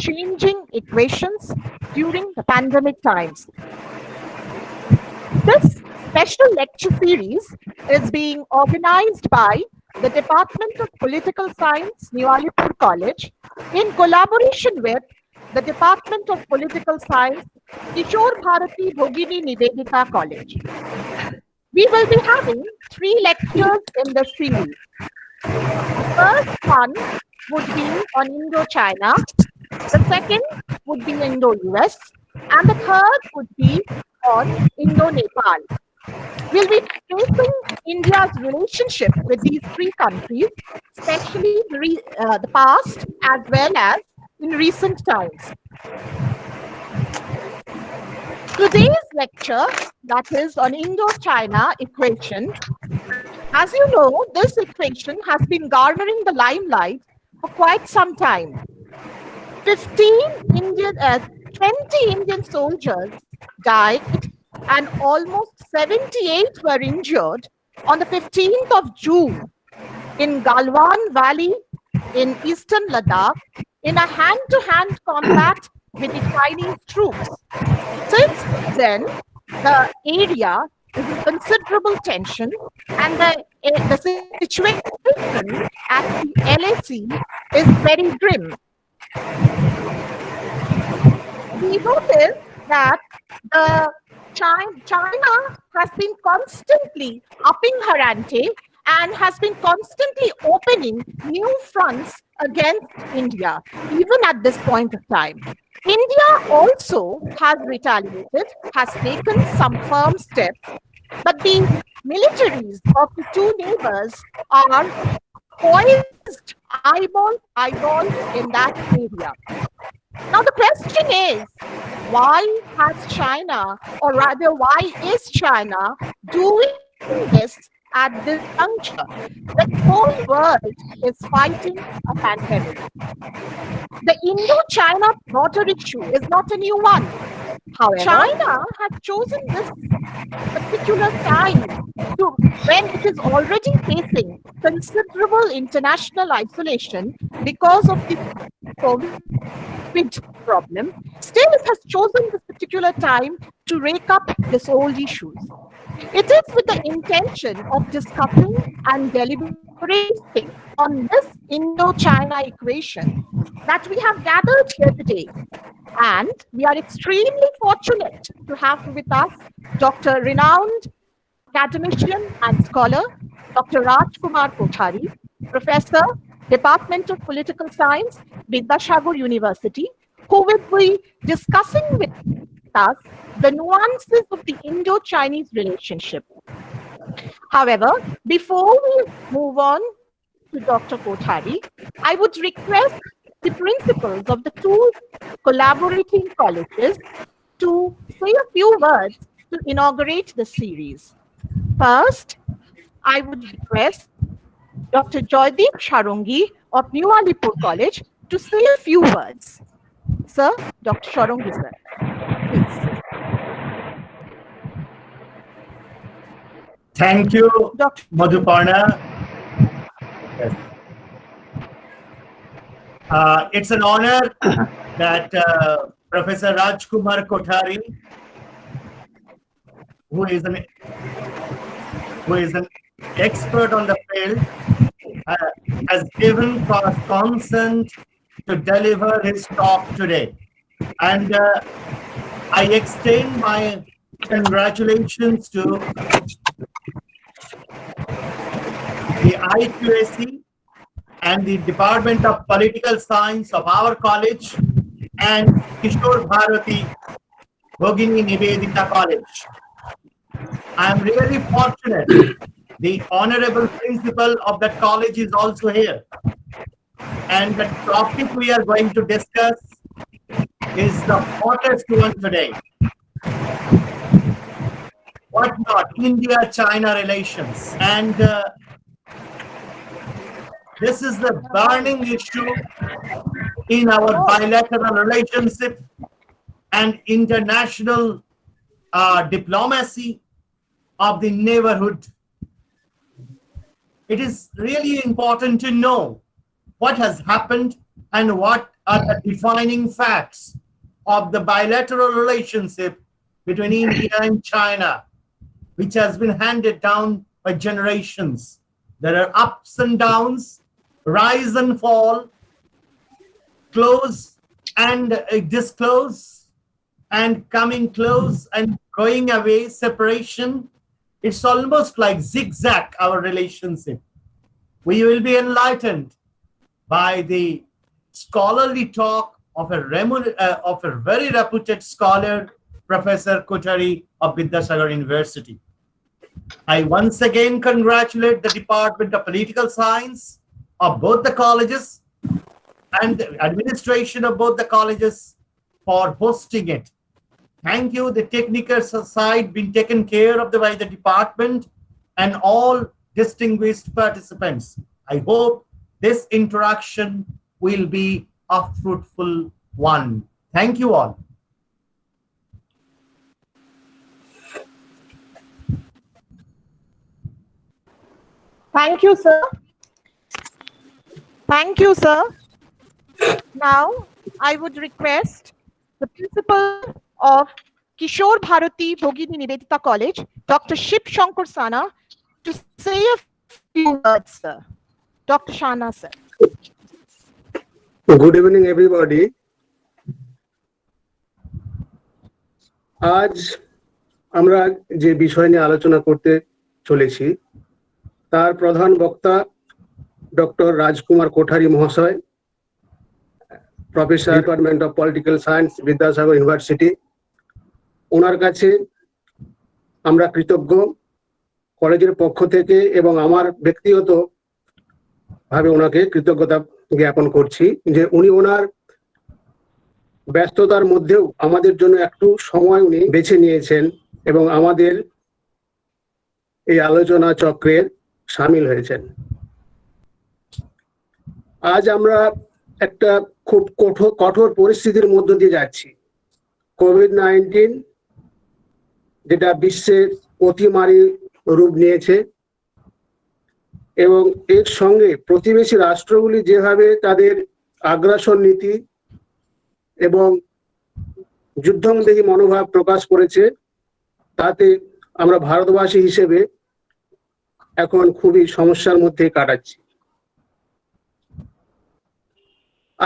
changing equations during the pandemic times. This special lecture series is being organized by the Department of Political Science, New Alipur College, in collaboration with the Department of Political Science, Kishore Bharati Bhogini Nivedita College. We will be having 3 lectures in the series. The first one would be on Indo-China, the second would be Indo-US, and the third would be on Indo-Nepal. We'll be tracing India's relationship with these 3 countries, especially the past as well as in recent times. Today's lecture, that is on Indo-China equation, as you know, this equation has been garnering the limelight for quite some time. 20 Indian soldiers died and almost 78 were injured on the 15th of June in Galwan Valley in eastern Ladakh in a hand-to-hand combat with the Chinese troops. Since then, the area is in considerable tension and the situation at the LAC is very grim. We notice that China has been constantly upping her ante and has been constantly opening new fronts against India, even at this point of time. India also has retaliated, has taken some firm steps, but the militaries of the 2 neighbors are poised eyeball to eyeball in that area. Now the question is, why has China, or rather why is China doing this at this juncture? The whole world is fighting a pandemic. The Indo-China border issue is not a new one. However, China has chosen this particular time when it is already facing considerable international isolation because of the COVID problem. Still, it has chosen this particular time to rake up these old issues. It is with the intention of discussing and deliberating on this Indo-China equation that we have gathered here today. And we are extremely fortunate to have with us Dr. renowned academician and scholar, Dr. Rajkumar Kothari, Professor, Department of Political Science, Vidyasagar University, who will be discussing with us the nuances of the Indo-Chinese relationship. However, before we move on to Dr. Kothari, I would request the principals of the 2 collaborating colleges to say a few words to inaugurate the series. First, I would request Dr. Joydeep Sharongi of New Alipur College to say a few words. Sir, Dr. Sharongi, sir, please. Thank you, Dr. Madhuparna. Yes. It's an honor that Professor Rajkumar Kothari, who is an expert on the field, has given consent to deliver his talk today. And I extend my congratulations to the IQAC and the Department of Political Science of our college and Kishore Bharati Bhogini Nivedita College. I am really fortunate. The honorable principal of that college is also here. And the topic we are going to discuss is the hottest one today. What not? India-China relations. And this is the burning issue in our bilateral relationship and international diplomacy of the neighborhood. It is really important to know what has happened and what are the defining facts of the bilateral relationship between India and China, which has been handed down by generations. There are ups and downs, rise and fall, close and disclose, and coming close and going away, separation. It's almost like zigzag, our relationship. We will be enlightened by the scholarly talk of a very reputed scholar, Professor Kothari of Vidyasagar University. I once again congratulate the Department of Political Science of both the colleges and the administration of both the colleges for hosting it. Thank you, the technical side being taken care of by the department and all distinguished participants. I hope this interaction will be a fruitful one. Thank you all. Thank you, sir. Thank you, sir. Now, I would request the principal of Kishore Bharati Bhogini Nivedita College, Dr. Ship Shankar Sana, to say a few words, sir. Dr. Shana, sir. Good evening, everybody. আজ আমরা যে বিষয় নিয়ে আলোচনা করতে চলেছি তার প্রধান বক্তা ডক্টর রাজকুমার কোঠারি মহাশয়, professor department of political science, Vidyasagar university. ওনার কাছে আমরা কৃতজ্ঞ কলেজের পক্ষ থেকে এবং আমার ব্যক্তিগত ভাবে ওনাকে কৃতজ্ঞতা জ্ঞাপন করছি যে উনি ওনার ব্যস্ততার মধ্যেও আমাদের জন্য একটু সময় উনি বেছে নিয়েছেন এবং আমাদের এই আলোচনা চক্রের সামিল হয়েছেন। আজ আমরা একটা খুব কঠোর পরিস্থিতির মধ্য দিয়ে যাচ্ছি। কোভিড-19 যেটা বিশ্বের অতিমারী রূপ নিয়েছে এবং এর সঙ্গে প্রতিবেশী রাষ্ট্রগুলি যেভাবে তাদের আগ্রাসন নীতি এবং যুদ্ধমুখী মনোভাব প্রকাশ করেছে তাতে আমরা ভারতবাসী হিসেবে এখন খুবই সমস্যার মধ্যে কাটাচ্ছি।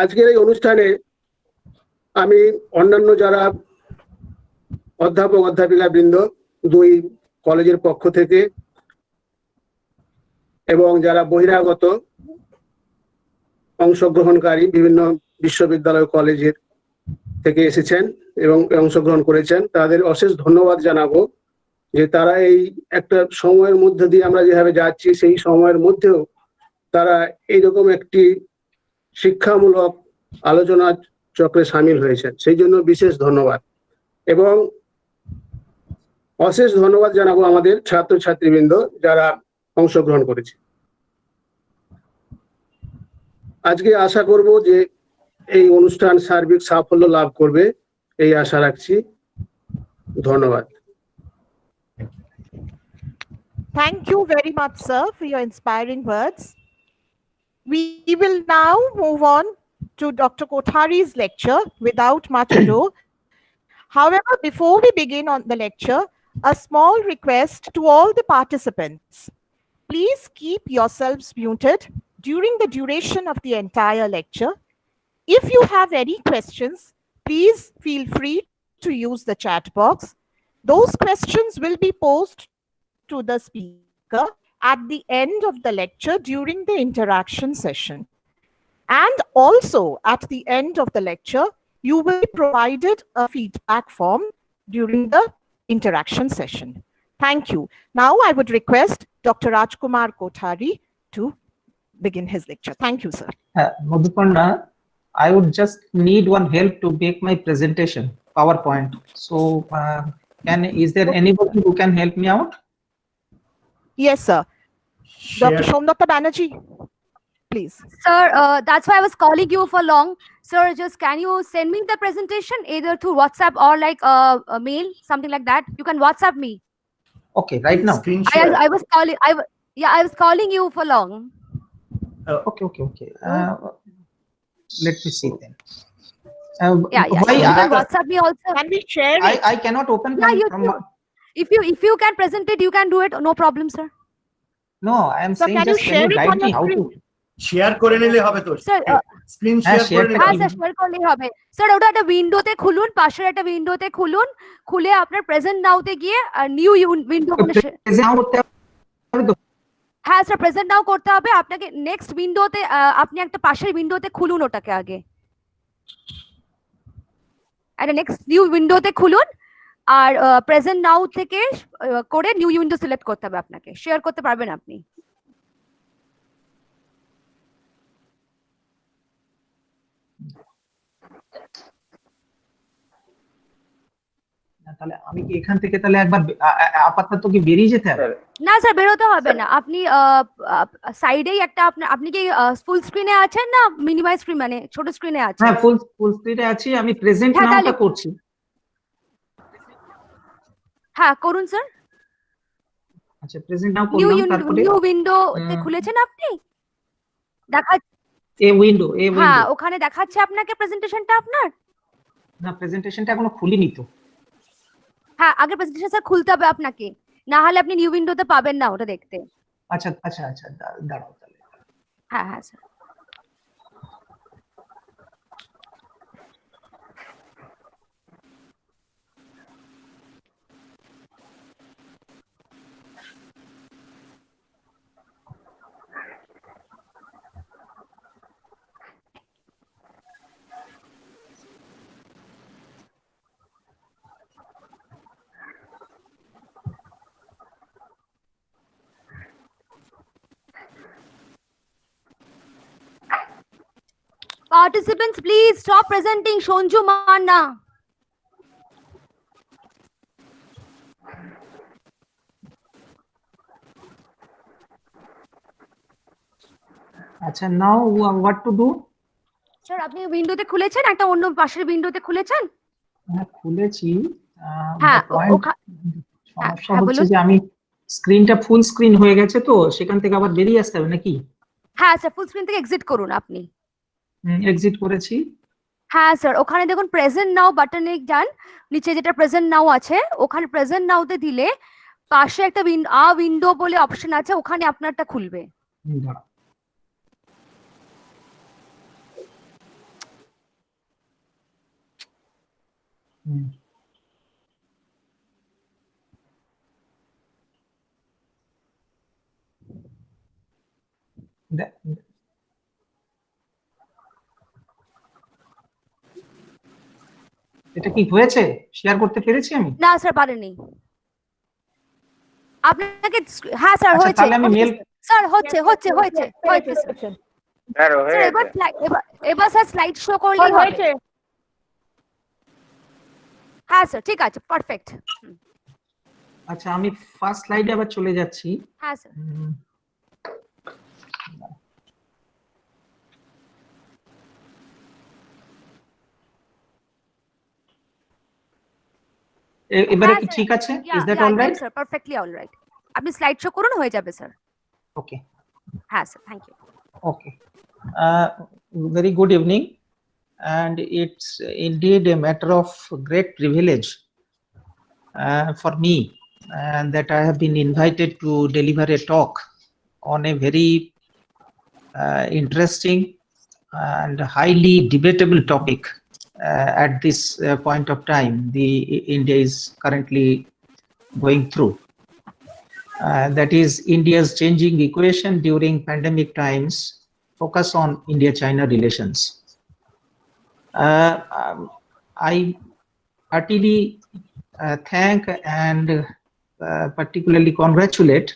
আজকের এই অনুষ্ঠানে আমি অন্যান্য যারা অধ্যাপক অধ্যাপিকা বৃন্দ দুই কলেজের পক্ষ থেকে এবং যারা বহিরাগত অংশগ্রহণকারী বিভিন্ন বিশ্ববিদ্যালয় কলেজের থেকে এসেছেন এবং অংশগ্রহণ করেছেন তাদের অশেষ ধন্যবাদ জানাবো যে তারা এই একটা সময়ের মধ্যে দিয়ে আমরা যেভাবে যাচ্ছি সেই সময়ের মধ্যেও তারা এইরকম একটি শিক্ষামূলক আলোচনা চক্রে সামিল হয়েছেন, সেই জন্য বিশেষ ধন্যবাদ। এবং অশেষ ধন্যবাদ জানাবো আমাদের ছাত্রছাত্রীবৃন্দ যারা অংশগ্রহণ করেছে। আজকে আশা করব যে এই অনুষ্ঠান সার্বিক সাফল্য লাভ করবে এই আশা রাখছি। ধন্যবাদ। Thank you very much, sir, for your inspiring words. We will now move on to Dr. Kothari's lecture without much ado. However, before we begin on the lecture, a small request to all the participants. Please keep yourselves muted during the duration of the entire lecture. If you have any questions, please feel free to use the chat box. Those questions will be posed to the speaker at the end of the lecture during the interaction session. And also at the end of the lecture, you will be provided a feedback form during the interaction session. Thank you. Now I would request Dr. Rajkumar Kothari to begin his lecture. Thank you, sir. Madhuparna, I would just need one help to make my presentation, PowerPoint. So is there anybody who can help me out? Yes, sir. Dr. Somnath Banerjee, please. Sir, that's why I was calling you for long. Sir, just can you send me the presentation either through WhatsApp or like a mail, something like that? You can WhatsApp me. Okay, right now. I was calling. I was calling you for long. Okay. Let me see then. Yeah, Why you can I, WhatsApp me also. Can we share it? I cannot open Yeah, you from too. If you can present it, you can do it. No problem, sir. no, I am So saying can you just can share you it guide on me your how to screen? Share করে নিলে হবে তো Sir, screen হ্যাঁ, share করে share নিলে হ্যাঁ হবে। Sir share করলেই হবে স্যার। ওটা একটা উইন্ডোতে খুলুন, পাশের একটা উইন্ডোতে খুলুন, খুলে আপনার প্রেজেন্ট নাওতে গিয়ে নিউ উইন্ডো বলে present করতে হবে তো? হ্যাঁ স্যার প্রেজেন্ট নাও করতে হবে আপনাকে। নেক্সট উইন্ডোতে আপনি একটা পাশের উইন্ডোতে খুলুন ওটাকে আগে, একটা নেক্সট নিউ উইন্ডোতে খুলুন, আর প্রেজেন্ট নাও থেকে করে নিউ উইন্ডো সিলেক্ট করতে হবে আপনাকে। শেয়ার করতে পারবেন আপনি। তাহলে আমি কি এখান থেকে তাহলে একবার আপাতত কি বেরিয়ে যেতে হবে? না স্যার বেরোতে হবে না, আপনি সাইডেই একটা আপনি কি ফুল স্ক্রিনে আছেন না মিনিমাইজ স্ক্রিন মানে ছোট স্ক্রিনে আছেন? হ্যাঁ, ফুল স্ক্রিনে আছি আমি, প্রেজেন্ট হ্যাঁ, নাওটা তাহলে- করছি। হ্যাঁ করুন স্যার। আচ্ছা, প্রেজেন্ট নাও নিউ করলাম, তারপরে নিউ উইন্ডোতে খুলেছেন আপনি? দেখা এই উইন্ডো হ্যাঁ ওখানে দেখাচ্ছে আপনাকে প্রেজেন্টেশনটা আপনার। না, প্রেজেন্টেশনটা এখনো খুলিনি তো। হ্যাঁ আগে প্রেজেন্টেশন স্যার খুলতে হবে আপনাকে, না হলে আপনি নিউ উইন্ডোতে পাবেন না ওটা দেখতে। আচ্ছা দাঁড়াও তাহলে। হ্যাঁ হ্যাঁ sir. Participants, please stop presenting. Shonju Manna. আচ্ছা, now what to do? Sir আপনি উইন্ডোতে খুলেছেন, একটা অন্য পাশের উইন্ডোতে খুলেছেন? হ্যাঁ খুলেছি। হ্যাঁ সমস্যা হ্যাঁ, হচ্ছে বলুন। যে আমি স্ক্রিনটা ফুল স্ক্রিন হয়ে গেছে, তো সেখান থেকে আবার বেরিয়ে আসতে হবে নাকি? হ্যাঁ স্যার ফুল স্ক্রিন থেকে এক্সিট করুন আপনি। এক্সিট করেছি। হ্যাঁ স্যার ওখানে দেখুন প্রেজেন্ট নাও বাটনে যান, নিচে যেটা প্রেজেন্ট নাও আছে ওখানে প্রেজেন্ট নাওতে দিলে পাশে একটা উইন্ডো বলে অপশন আছে, ওখানে আপনারটা খুলবে। দাঁড়াও। এটা কি হয়েছে? শেয়ার করতে পেরেছি আমি? না স্যার পারেনি আপনাকে। হ্যাঁ স্যার আচ্ছা, হয়েছে, তাহলে আমি মেল স্যার হচ্ছে স্যার এবার স্যার স্লাইড শো করলেই হবে। হ্যাঁ স্যার ঠিক আছে, পারফেক্ট। আচ্ছা, আমি ফার্স্ট স্লাইডে আবার চলে যাচ্ছি। হ্যাঁ স্যার। এবারে কি ঠিক আছে? Is that alright? Sir perfectly alright. আপনি স্লাইড শো করুন, হয়ে যাবে স্যার। ওকে। হ্যাঁ sir, thank you. Okay. Very good evening, and it's indeed a matter of great privilege for me that I have been invited to deliver a talk on a very interesting and highly debatable topic at this point of time India is currently going through. That is India's changing equation during pandemic times, focus on India-China relations. I heartily thank and particularly congratulate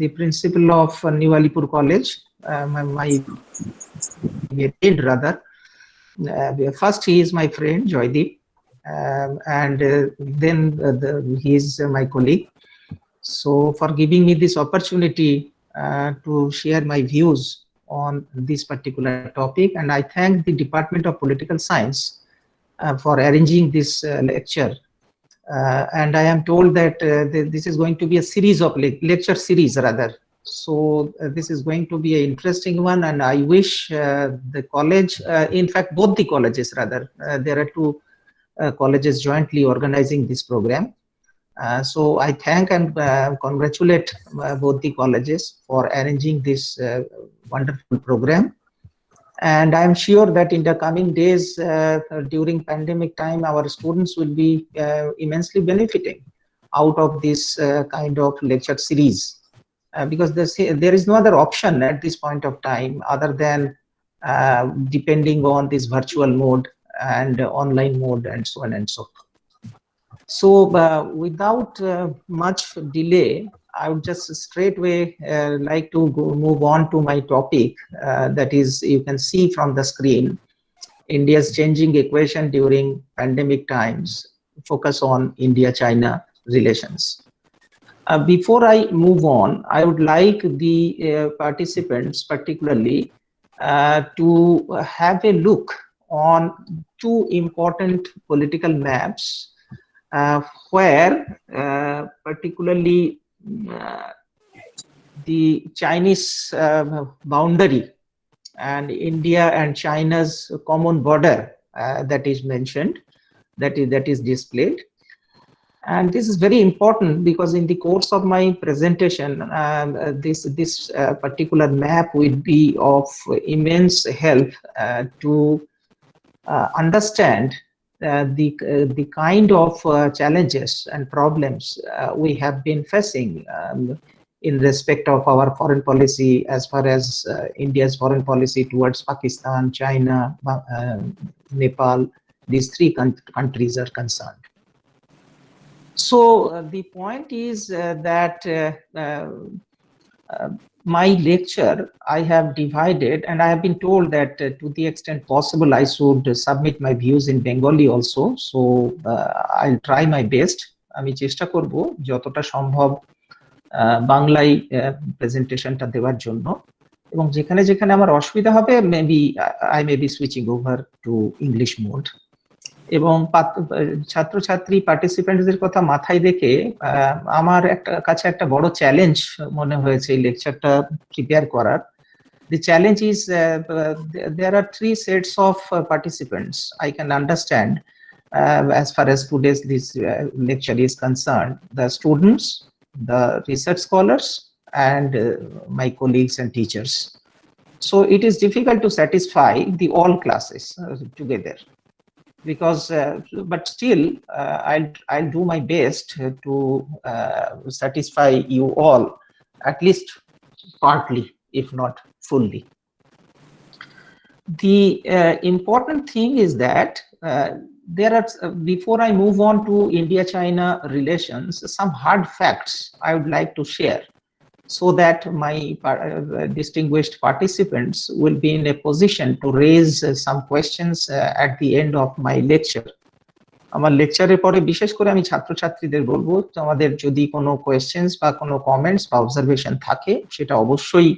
the principal of New Alipur College, my head rather. First, he is my friend Joydeep, and then he is my colleague. So for giving me this opportunity to share my views on this particular topic, and I thank the Department of Political Science for arranging this lecture. And I am told that this is going to be a series of lecture series rather, So this is going to be an interesting one, and I wish the college, in fact, both the colleges rather, there are two colleges jointly organizing this program. So I thank and congratulate both the colleges for arranging this wonderful program. And I'm sure that in the coming days during pandemic time, our students will be immensely benefiting out of this kind of lecture series. Because there is no other option at this point of time other than depending on this virtual mode and online mode and so on and so forth. So without much delay, I would just straightway like to move on to my topic. That is, you can see from the screen, India's changing equation during pandemic times, focus on India-China relations. Before I move on, I would like the participants particularly to have a look on two important political maps where particularly the Chinese boundary and India and China's common border that is mentioned, that is displayed. And this is very important because in the course of my presentation, this particular map will be of immense help to understand the kind of challenges and problems we have been facing in respect of our foreign policy, as far as India's foreign policy towards Pakistan, China, Nepal, these three countries are concerned. So the point is that my lecture I have divided, and I have been told that to the extent possible I should submit my views in Bengali also. So I'll try my best. আমি চেষ্টা করব যতটা সম্ভব বাংলায় প্রেজেন্টেশনটা দেওয়ার জন্য, এবং যেখানে যেখানে আমার অসুবিধা হবে I may be switching over to English mode. এবং ছাত্রছাত্রী পার্টিসিপেন্টদের কথা মাথায় রেখে আমার কাছে একটা বড় চ্যালেঞ্জ মনে হয়েছে এই লেকচারটা প্রিপেয়ার করার। The challenge is there are three sets of participants I can understand as far as today's this lecture is concerned: the students, the research scholars, and my colleagues and teachers. So it is difficult to satisfy the all classes together. Because, but still, I'll do my best to satisfy you all, at least partly, if not fully. The important thing is that there are, before I move on to India-China relations, some hard facts I would like to share, so that my distinguished participants will be in a position to raise some questions at the end of my lecture. আমার লেকচারের পরে বিশেষ করে আমি ছাত্রছাত্রীদের বলবো, তোমাদের যদি কোনো কোয়েশ্চেন্স বা কোনো কমেন্টস বা অবজারভেশন থাকে সেটা অবশ্যই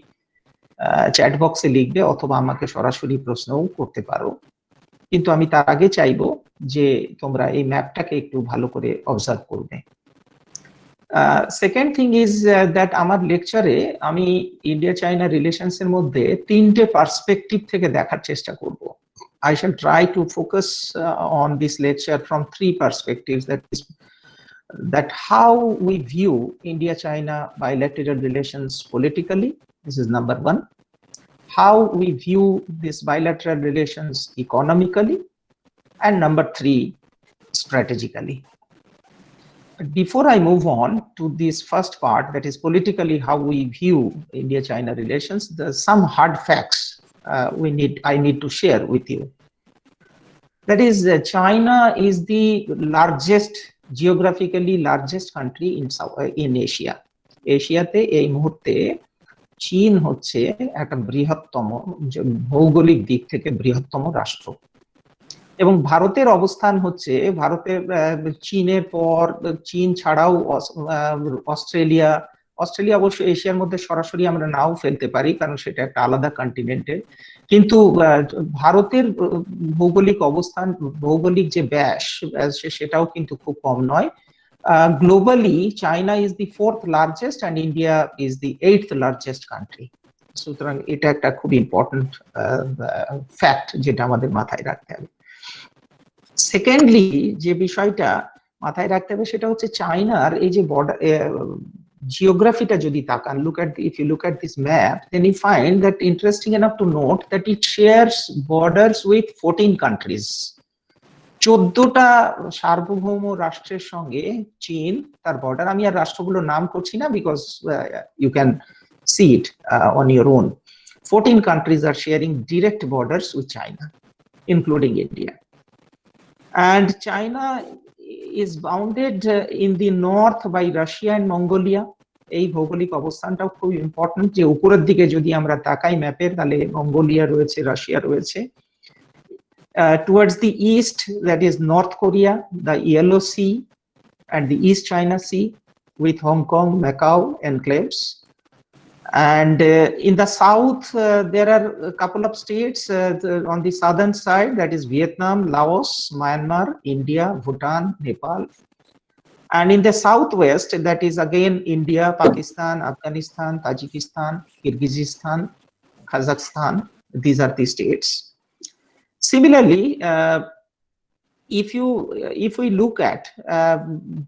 চ্যাট বক্সে লিখবে অথবা আমাকে সরাসরি প্রশ্নও করতে পারো। কিন্তু আমি তার আগে চাইবো যে তোমরা এই ম্যাপটাকে একটু ভালো করে অবজার্ভ করবে। সেকেন্ড থিং ইজ দ্যাট আমার লেকচারে আমি ইন্ডিয়া চাইনা রিলেশনস এর মধ্যে তিনটে পার্সপেক্টিভ থেকে দেখার চেষ্টা করব। I shall try to focus on this lecture from three perspectives, that how we view India-China bilateral relations politically, this is number one. How we view these bilateral relations economically, and number three, strategically. Before I move on to this first part, that is politically how we view India-China relations, there's some hard facts I need to share with you. That is, China is the geographically largest country in Asia. এশিয়াতে এই মুহূর্তে চীন হচ্ছে একটা বৃহত্তম, ভৌগোলিক দিক থেকে বৃহত্তম রাষ্ট্র, এবং ভারতের অবস্থান হচ্ছে, ভারতের চীনের পর, চীন ছাড়াও অস্ট্রেলিয়া অবশ্য এশিয়ার মধ্যে সরাসরি আমরা নাও ফেলতে পারি কারণ সেটা একটা আলাদা কন্টিনেন্টের, কিন্তু ভারতের ভৌগোলিক অবস্থান, ভৌগোলিক যে ব্যাস সেটাও কিন্তু খুব কম নয়। Globally, China is the 4th largest and India is the 8th largest country. সুতরাং এটা একটা খুব ইম্পর্টেন্ট ফ্যাক্ট যেটা আমাদের মাথায় রাখতে হবে। সেকেন্ডলি যে বিষয়টা মাথায় রাখতে হবে সেটা হচ্ছে চায়নার এই যে বর্ডার জিওগ্রাফিটা যদি তাকান, if you look at this map, then you find that interesting enough to note that it shares borders with 14 countries. 14টা সার্বভৌম রাষ্ট্রের সঙ্গে চীন তার বর্ডার, আমি আর রাষ্ট্রগুলোর নাম করছি না because you can see it on your own. 14 countries are sharing direct borders with China, including India. And China is bounded in the north by Russia and Mongolia. এই ভৌগোলিক অবস্থানটাও খুব ইম্পর্টেন্ট যে উপরের দিকে যদি আমরা তাকাই ম্যাপের তাহলে মঙ্গোলিয়া রয়েছে, রাশিয়া রয়েছে। Towards the east, that is North Korea, the Yellow Sea and the East China Sea with Hong Kong, Macau enclaves. And in the south, there are a couple of states on the southern side, that is Vietnam, Laos, Myanmar, India, Bhutan, Nepal. And in the southwest, that is again India, Pakistan, Afghanistan, Tajikistan, Kyrgyzstan, Kazakhstan. These are the states. Similarly, if we look at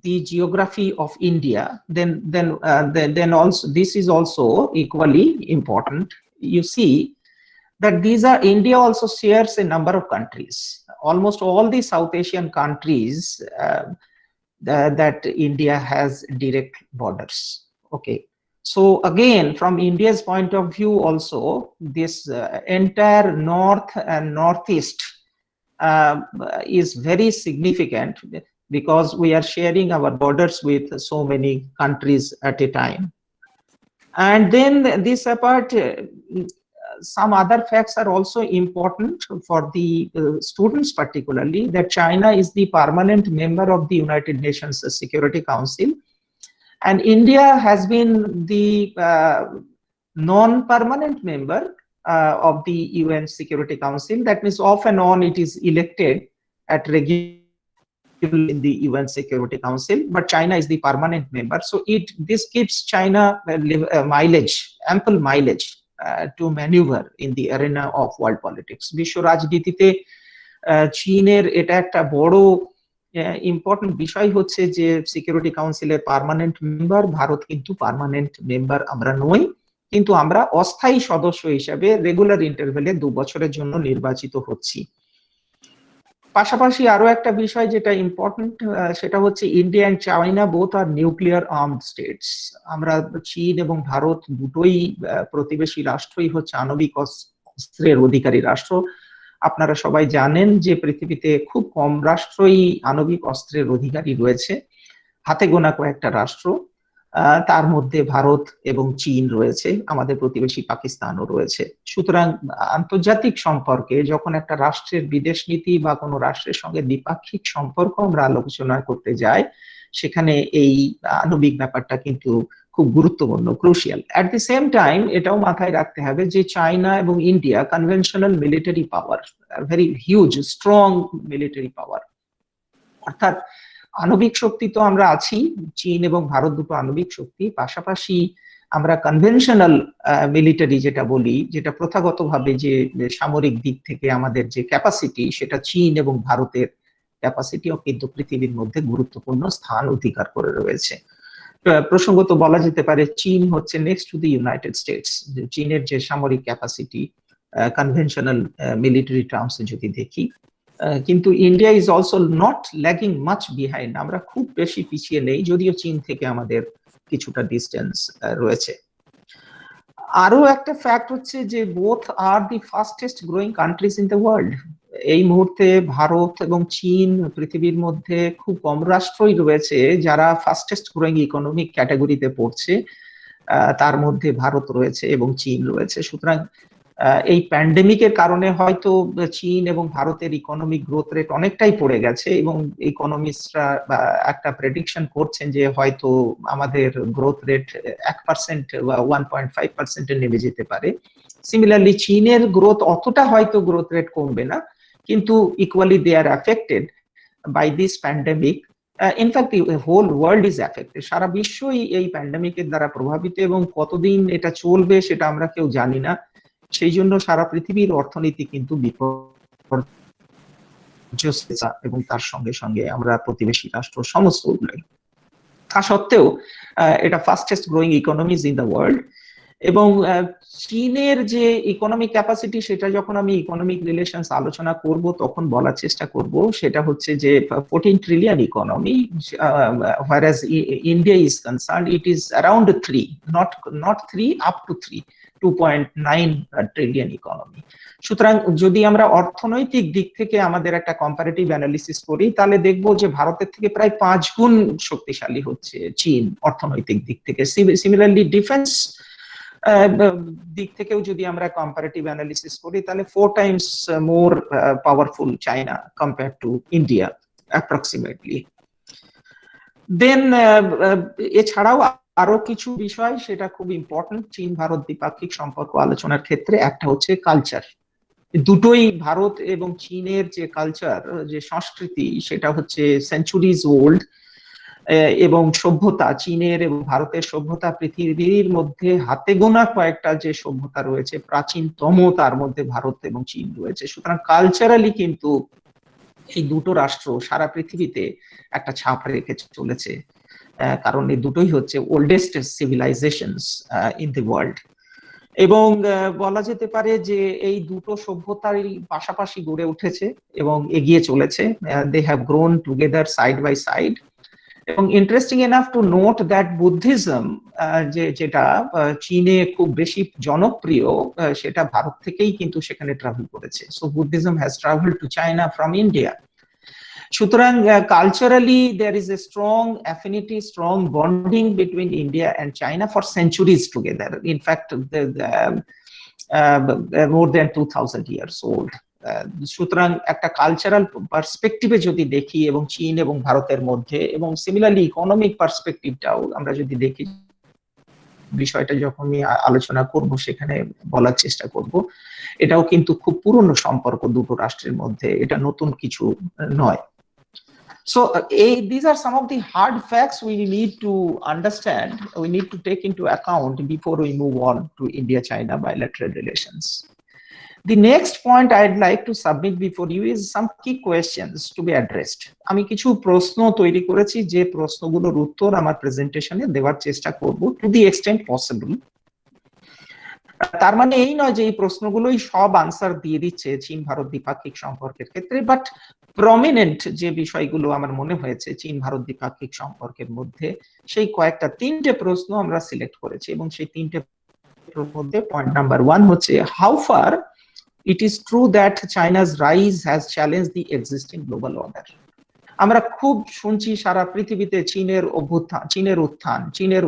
the geography of India, then also this is also equally important. You see that India also shares a number of countries. Almost all the South Asian countries that India has direct borders. Okay. So again, from India's point of view also, this entire north and northeast is very significant because we are sharing our borders with so many countries at a time. And then this apart, some other facts are also important for the students particularly, that China is the permanent member of the United Nations Security Council. And India has been the non-permanent member of the UN Security Council. That means off and on it is elected at regular in the UN Security Council, but China is the permanent member. So this gives China mileage, ample mileage to maneuver in the arena of world politics. বিশ্ব রাজনীতিতে চীনের এটা একটা বড় important বিষয় হচ্ছে যে security কাউন্সিলের পার্মানেন্ট মেম্বার, ভারত কিন্তু পার্মানেন্ট মেম্বার আমরা নই, কিন্তু আমরা অস্থায়ী সদস্য হিসেবে রেগুলার ইন্টারভ্যালে 2 বছরের জন্য নির্বাচিত হচ্ছি। পাশাপাশি আরো একটা বিষয় যেটা ইম্পর্টেন্ট সেটা হচ্ছে India and China both are nuclear armed states. আমরা চীন এবং ভারত দুটোই প্রতিবেশী রাষ্ট্রই হচ্ছে আণবিক অস্ত্রের অধিকারী রাষ্ট্র। আপনারা সবাই জানেন যে পৃথিবীতে খুব কম রাষ্ট্রই আণবিক অস্ত্রের অধিকারী রয়েছে, হাতে গোনা কয়েকটা রাষ্ট্র, তার মধ্যে ভারত এবং চীন রয়েছে, আমাদের প্রতিবেশী পাকিস্তানও রয়েছে। সুতরাং আন্তর্জাতিক সম্পর্কে যখন একটা রাষ্ট্রের বিদেশ নীতি বা কোনো রাষ্ট্রের সঙ্গে দ্বিপাক্ষিক সম্পর্ক আমরা আলোচনা করতে যাই, সেখানে এই আণবিক ব্যাপারটা কিন্তু খুব গুরুত্বপূর্ণ, crucial. At the same time এটাও মাথায় রাখতে হবে যে চায়না এবং ইন্ডিয়া কনভেনশনাল মিলিটারি পাওয়ার, ভেরি হিউজ স্ট্রং মিলিটারি পাওয়ার। অর্থাৎ আণবিক শক্তি তো আমরা আছি, চীন এবং ভারত দুটো আণবিক শক্তি, পাশাপাশি আমরা কনভেনশনাল মিলিটারি যেটা বলি, যেটা প্রথাগতভাবে যে সামরিক দিক থেকে আমাদের যে ক্যাপাসিটি, সেটা চীন এবং ভারতের ক্যাপাসিটিও কিন্তু পৃথিবীর মধ্যে গুরুত্বপূর্ণ স্থান অধিকার করে রয়েছে। প্রসঙ্গত বলা যেতে পারে চীন হচ্ছে next to the United states. চীনের যে সামরিক ক্যাপাসিটি কনভেনশনাল মিলিটারি টার্মসে যদি দেখি, কিন্তু India is also not lagging much behind, আমরা খুব বেশি পিছিয়ে নেই, যদিও চীন থেকে আমাদের কিছুটা ডিস্টেন্স রয়েছে। আরো একটা ফ্যাক্ট হচ্ছে যে both are the fastest growing countries in the world. এই মুহূর্তে ভারত এবং চীন পৃথিবীর মধ্যে খুব কম রাষ্ট্রই রয়েছে যারা ফাস্টেস্ট গ্রোয়িং ইকোনমিক ক্যাটাগরিতে পড়ছে, তার মধ্যে ভারত রয়েছে এবং চীন রয়েছে। সুতরাং এই প্যান্ডেমিকের কারণে হয়তো চীন এবং ভারতের ইকোনমিক গ্রোথ রেট অনেকটাই পড়ে গেছে এবং ইকোনমিস্টরা একটা প্রেডিকশন করছেন যে হয়তো আমাদের গ্রোথ রেট 1% বা 1.5% নেমে যেতে পারে। সিমিলারলি চীনের গ্রোথ অতটা হয়তো গ্রোথ রেট কমবে না, কিন্তু equally they are affected by this pandemic in fact whole world is affected, সারা বিশ্বই এই প্যান্ডেমিকের দ্বারা প্রভাবিত, এবং কতদিন এটা চলবে সেটা আমরা কেউ জানি না। সেই জন্য সারা পৃথিবীর অর্থনীতি কিন্তু বিপর্যস্ত, এবং তার সঙ্গে সঙ্গে আমরা প্রতিবেশী রাষ্ট্র সমস্ত গুলোই। তা সত্ত্বেও এটা fastest growing economies in the world. এবং চীনের যে ইকোনমিক ক্যাপাসিটি, সেটা যখন আমি ইকোনমিক রিলেশনস আলোচনা করব তখন বলার চেষ্টা করব, সেটা হচ্ছে যে 14 trillion economy, whereas India is concerned it is around 3, not 3, up to 3, 2.9 trillion economy. সুতরাং যদি আমরা অর্থনৈতিক দিক থেকে আমাদের একটা কম্পারেটিভ অ্যানালিসিস করি, তাহলে দেখবো যে ভারতের থেকে প্রায় 5 গুণ শক্তিশালী হচ্ছে চীন অর্থনৈতিক দিক থেকে। সিমিলারলি ডিফেন্স দিক থেকেও যদি আমরা কম্পারেটিভ অ্যানালিসিস করি, তাহলে 4 times more powerful China compare to India approximately. Then এছাড়াও আরো কিছু বিষয় সেটা খুব ইম্পর্টেন্ট চীন ভারত দ্বিপাক্ষিক সম্পর্ক আলোচনার ক্ষেত্রে। একটা হচ্ছে কালচার। দুটোই ভারত এবং চীনের যে কালচার, যে সংস্কৃতি, সেটা হচ্ছে সেঞ্চুরিজ ওল্ড, এবং সভ্যতা, চীনের এবং ভারতের সভ্যতা পৃথিবীর মধ্যে হাতে গোনা কয়েকটা যে সভ্যতা রয়েছে, প্রাচীনতম তার মধ্যে ভারত এবং চীন রয়েছে। সুতরাং কালচারালি কিন্তু এই দুটো রাষ্ট্র সারা পৃথিবীতে একটা ছাপ রেখে চলেছে, কারণ এই দুটোই হচ্ছে oldest civilisations in the world. এবং বলা যেতে পারে যে এই দুটো সভ্যতারই পাশাপাশি গড়ে উঠেছে এবং এগিয়ে চলেছে। They have grown together side by side. এবং interesting enough to note that Buddhism, যেটা চীনে খুব বেশি জনপ্রিয়, সেটা ভারত থেকেই কিন্তু সেখানে ট্রাভেল করেছে। So Buddhism has travelled to China from India. সুতরাং culturally there is a strong affinity, strong bonding between India and China for centuries together. In fact more than 2000 years old. সুতরাং একটা কালচারাল পার্সপেক্টিভে যদি দেখি, এবং চীন এবং ভারতের মধ্যে, এবং সিমিলারলি ইকোনমিক পার্সপেক্টিভটাও আমরা যদি দেখি, বিষয়টা যখন আমি আলোচনা করব সেখানে বলার চেষ্টা করব, এটাও কিন্তু খুব পুরনো সম্পর্ক দুটো রাষ্ট্রের মধ্যে, এটা নতুন কিছু নয়। So these are some of the hard facts we need to understand, we need to take into account before we move on to India-China bilateral relations. The next point I'd like to submit before you is some key questions to be addressed. আমি কিছু প্রশ্ন তৈরি করেছি, যে প্রশ্নগুলোর উত্তর আমার প্রেজেন্টেশনে দেওয়ার চেষ্টা করব to the extent possible. তার মানে এই নয় যে এই প্রশ্নগুলোই সব আনসার দিয়ে দিচ্ছে চীন ভারত দ্বিপাক্ষিক সম্পর্কের ক্ষেত্রে, বাট প্রমিনেন্ট যে বিষয়গুলো আমার মনে হয়েছে চীন ভারত দ্বিপাক্ষিক সম্পর্কের মধ্যে, সেই কয়েকটা 3টে প্রশ্ন আমরা সিলেক্ট করেছি। এবং সেই 3টে মধ্যে পয়েন্ট নাম্বার 1 হচ্ছে, how far it is true that China's rise has challenged the existing global order. আমরা খুব শুনছি সারা পৃথিবীতে চীনের অভ্যুত্থান, চীনের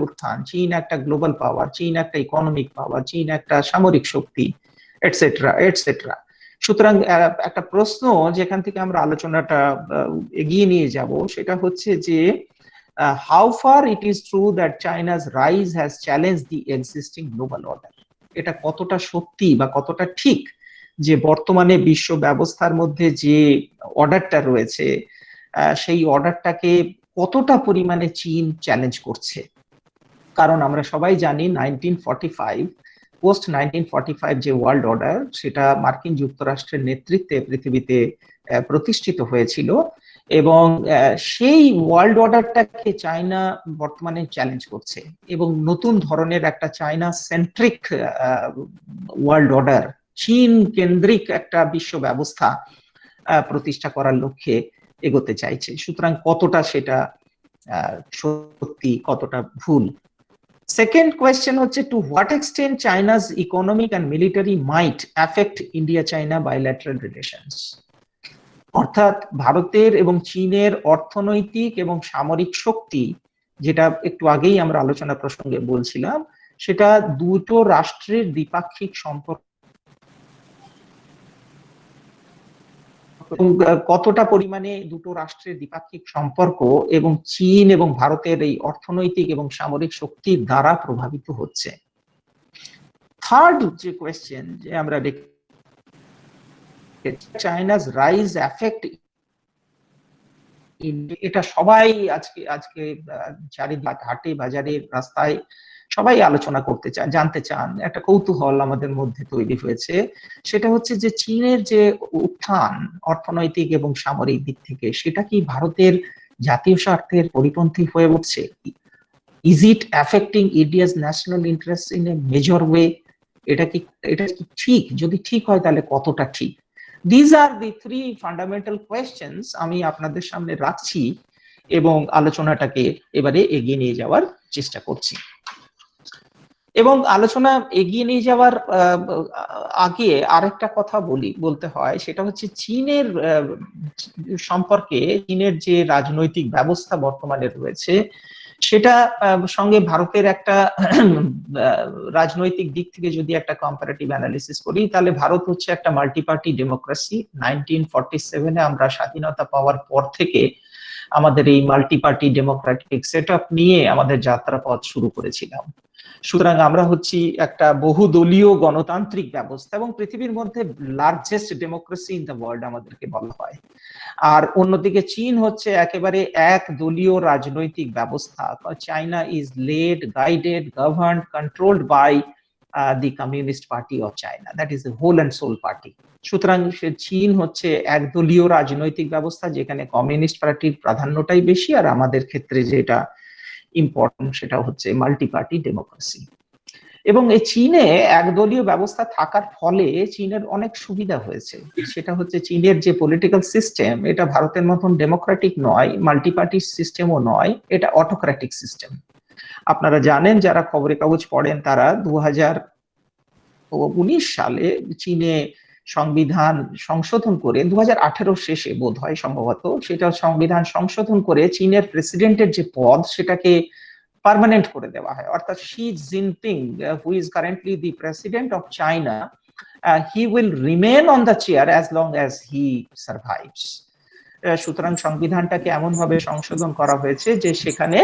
উত্থান, চীন একটা গ্লোবাল পাওয়ার, চীন একটা ইকোনমিক পাওয়ার, চীন একটা সামরিক শক্তি, এটসেট্রা এটসেট্রা। সুতরাং একটা প্রশ্ন যেখান থেকে আমরা আলোচনাটা এগিয়ে নিয়ে যাব, সেটা হচ্ছে যে how far it is true that China's rise has challenged the existing global order. এটা কতটা সত্যি বা কতটা ঠিক যে বর্তমানে বিশ্ব ব্যবস্থার মধ্যে যে অর্ডারটা রয়েছে, সেই অর্ডারটাকে কতটা পরিমাণে চীন চ্যালেঞ্জ করছে। কারণ আমরা সবাই জানি 1945, পোস্ট 1945 যে ওয়ার্ল্ড অর্ডার, সেটা মার্কিন যুক্তরাষ্ট্রের নেতৃত্বে পৃথিবীতে প্রতিষ্ঠিত হয়েছিল, এবং সেই ওয়ার্ল্ড অর্ডারটাকে চায়না বর্তমানে চ্যালেঞ্জ করছে, এবং নতুন ধরনের একটা চায়না সেন্ট্রিক ওয়ার্ল্ড অর্ডার, চীন কেন্দ্রিক একটা বিশ্ব ব্যবস্থা প্রতিষ্ঠা করার লক্ষ্যে এগোতে চাইছে। সুতরাং কতটা সেটা সত্যি, কতটা ভুল। সেকেন্ড কোয়েশ্চেন হচ্ছে, to what extent China's economic and military might affect India China bilateral relations. অর্থাৎ ভারতের এবং চীনের অর্থনৈতিক এবং সামরিক শক্তি, যেটা একটু আগেই আমরা আলোচনা প্রসঙ্গে বলছিলাম, সেটা দুটো রাষ্ট্রের দ্বিপাক্ষিক সম্পর্ক কতটা পরিমাণে দুটো রাষ্ট্রের দ্বিপাক্ষিক সম্পর্ক এবং চীন এবং ভারতের এই অর্থনৈতিক এবং সামরিক শক্তির দ্বারা প্রভাবিত হচ্ছে। থার্ড যে কোয়েশ্চেন যে আমরা চাইনা's rise affect এটা সবাই আজকে আজকে চারিদিক হাটে বাজারে রাস্তায় সবাই আলোচনা করতে চান, জানতে চান। একটা কৌতূহল আমাদের মধ্যে তৈরি হয়েছে, সেটা হচ্ছে যে চীনের যে উত্থান অর্থনৈতিক এবং সামরিক দিক থেকে, সেটা কি ভারতের জাতীয় স্বার্থের পরিপন্থী হয়ে উঠছে? Is it affecting India's national interest in a major way? এটা কি ঠিক? যদি ঠিক হয় তাহলে কতটা ঠিক? These are the three fundamental questions আমি আপনাদের সামনে রাখছি এবং আলোচনাটাকে এবারে এগিয়ে নিয়ে যাওয়ার চেষ্টা করছি। এবং আলোচনা এগিয়ে নিয়ে যাওয়ার আগে আরেকটা কথা বলতে হয়, সেটা হচ্ছে চীনের সম্পর্কে, চীনের যে রাজনৈতিক ব্যবস্থা বর্তমানে রয়েছে সেটা সঙ্গে ভারতের একটা রাজনৈতিক দিক থেকে যদি একটা কম্পারেটিভ অ্যানালিসিস করি, তাহলে ভারত হচ্ছে একটা মাল্টি পার্টি ডেমোক্রেসি। 1947-এ আমরা স্বাধীনতা পাওয়ার পর থেকে আমাদের এই মাল্টি পার্টি ডেমোক্রেটিক সেটআপ নিয়ে আমাদের যাত্রাপথ শুরু করেছিলাম। সুতরাং আমরা হচ্ছি একটা বহুদলীয় গণতান্ত্রিক ব্যবস্থা এবং পৃথিবীর মধ্যে largest democracy in the world আমাদেরকে বলা হয়। আর অন্যদিকে চীন হচ্ছে একেবারে এক দলীয় রাজনৈতিক ব্যবস্থা। China is led, guided, governed, controlled by the Communist Party of China, that is the whole and sole party. সুতরাং চীন হচ্ছে একদলীয় রাজনৈতিক ব্যবস্থা যেখানে কমিউনিস্ট পার্টির প্রাধান্যটাই বেশি, আর আমাদের ক্ষেত্রে যেটা ইম্পর্টেন্ট সেটা হচ্ছে মাল্টি পার্টি ডেমোক্রেসি। এবং এই চীনে একদলীয় ব্যবস্থা থাকার ফলে চীনের অনেক সুবিধা হয়েছে। সেটা হচ্ছে চীনের যে পলিটিক্যাল সিস্টেম, এটা ভারতের মতন ডেমোক্রেটিক নয়, মাল্টি পার্টি সিস্টেমও নয়, এটা অটোক্রেটিক সিস্টেম। আপনারা জানেন, যারা খবরের কাগজ পড়েন, তারা 2019 সালে চীনে সংবিধান সংশোধন করে, 2018 শেষে বোধ হয় সম্ভবত, সেটা সংবিধান সংশোধন করে চীনের প্রেসিডেন্টের যে পদ সেটাকে পার্মানেন্ট করে দেওয়া হয়। অর্থাৎ Xi Jinping, who is currently the president of China, he will remain on the chair as long as he survives. সুতরাং সংবিধানটাকে এমন ভাবে সংশোধন করা হয়েছে যে সেখানে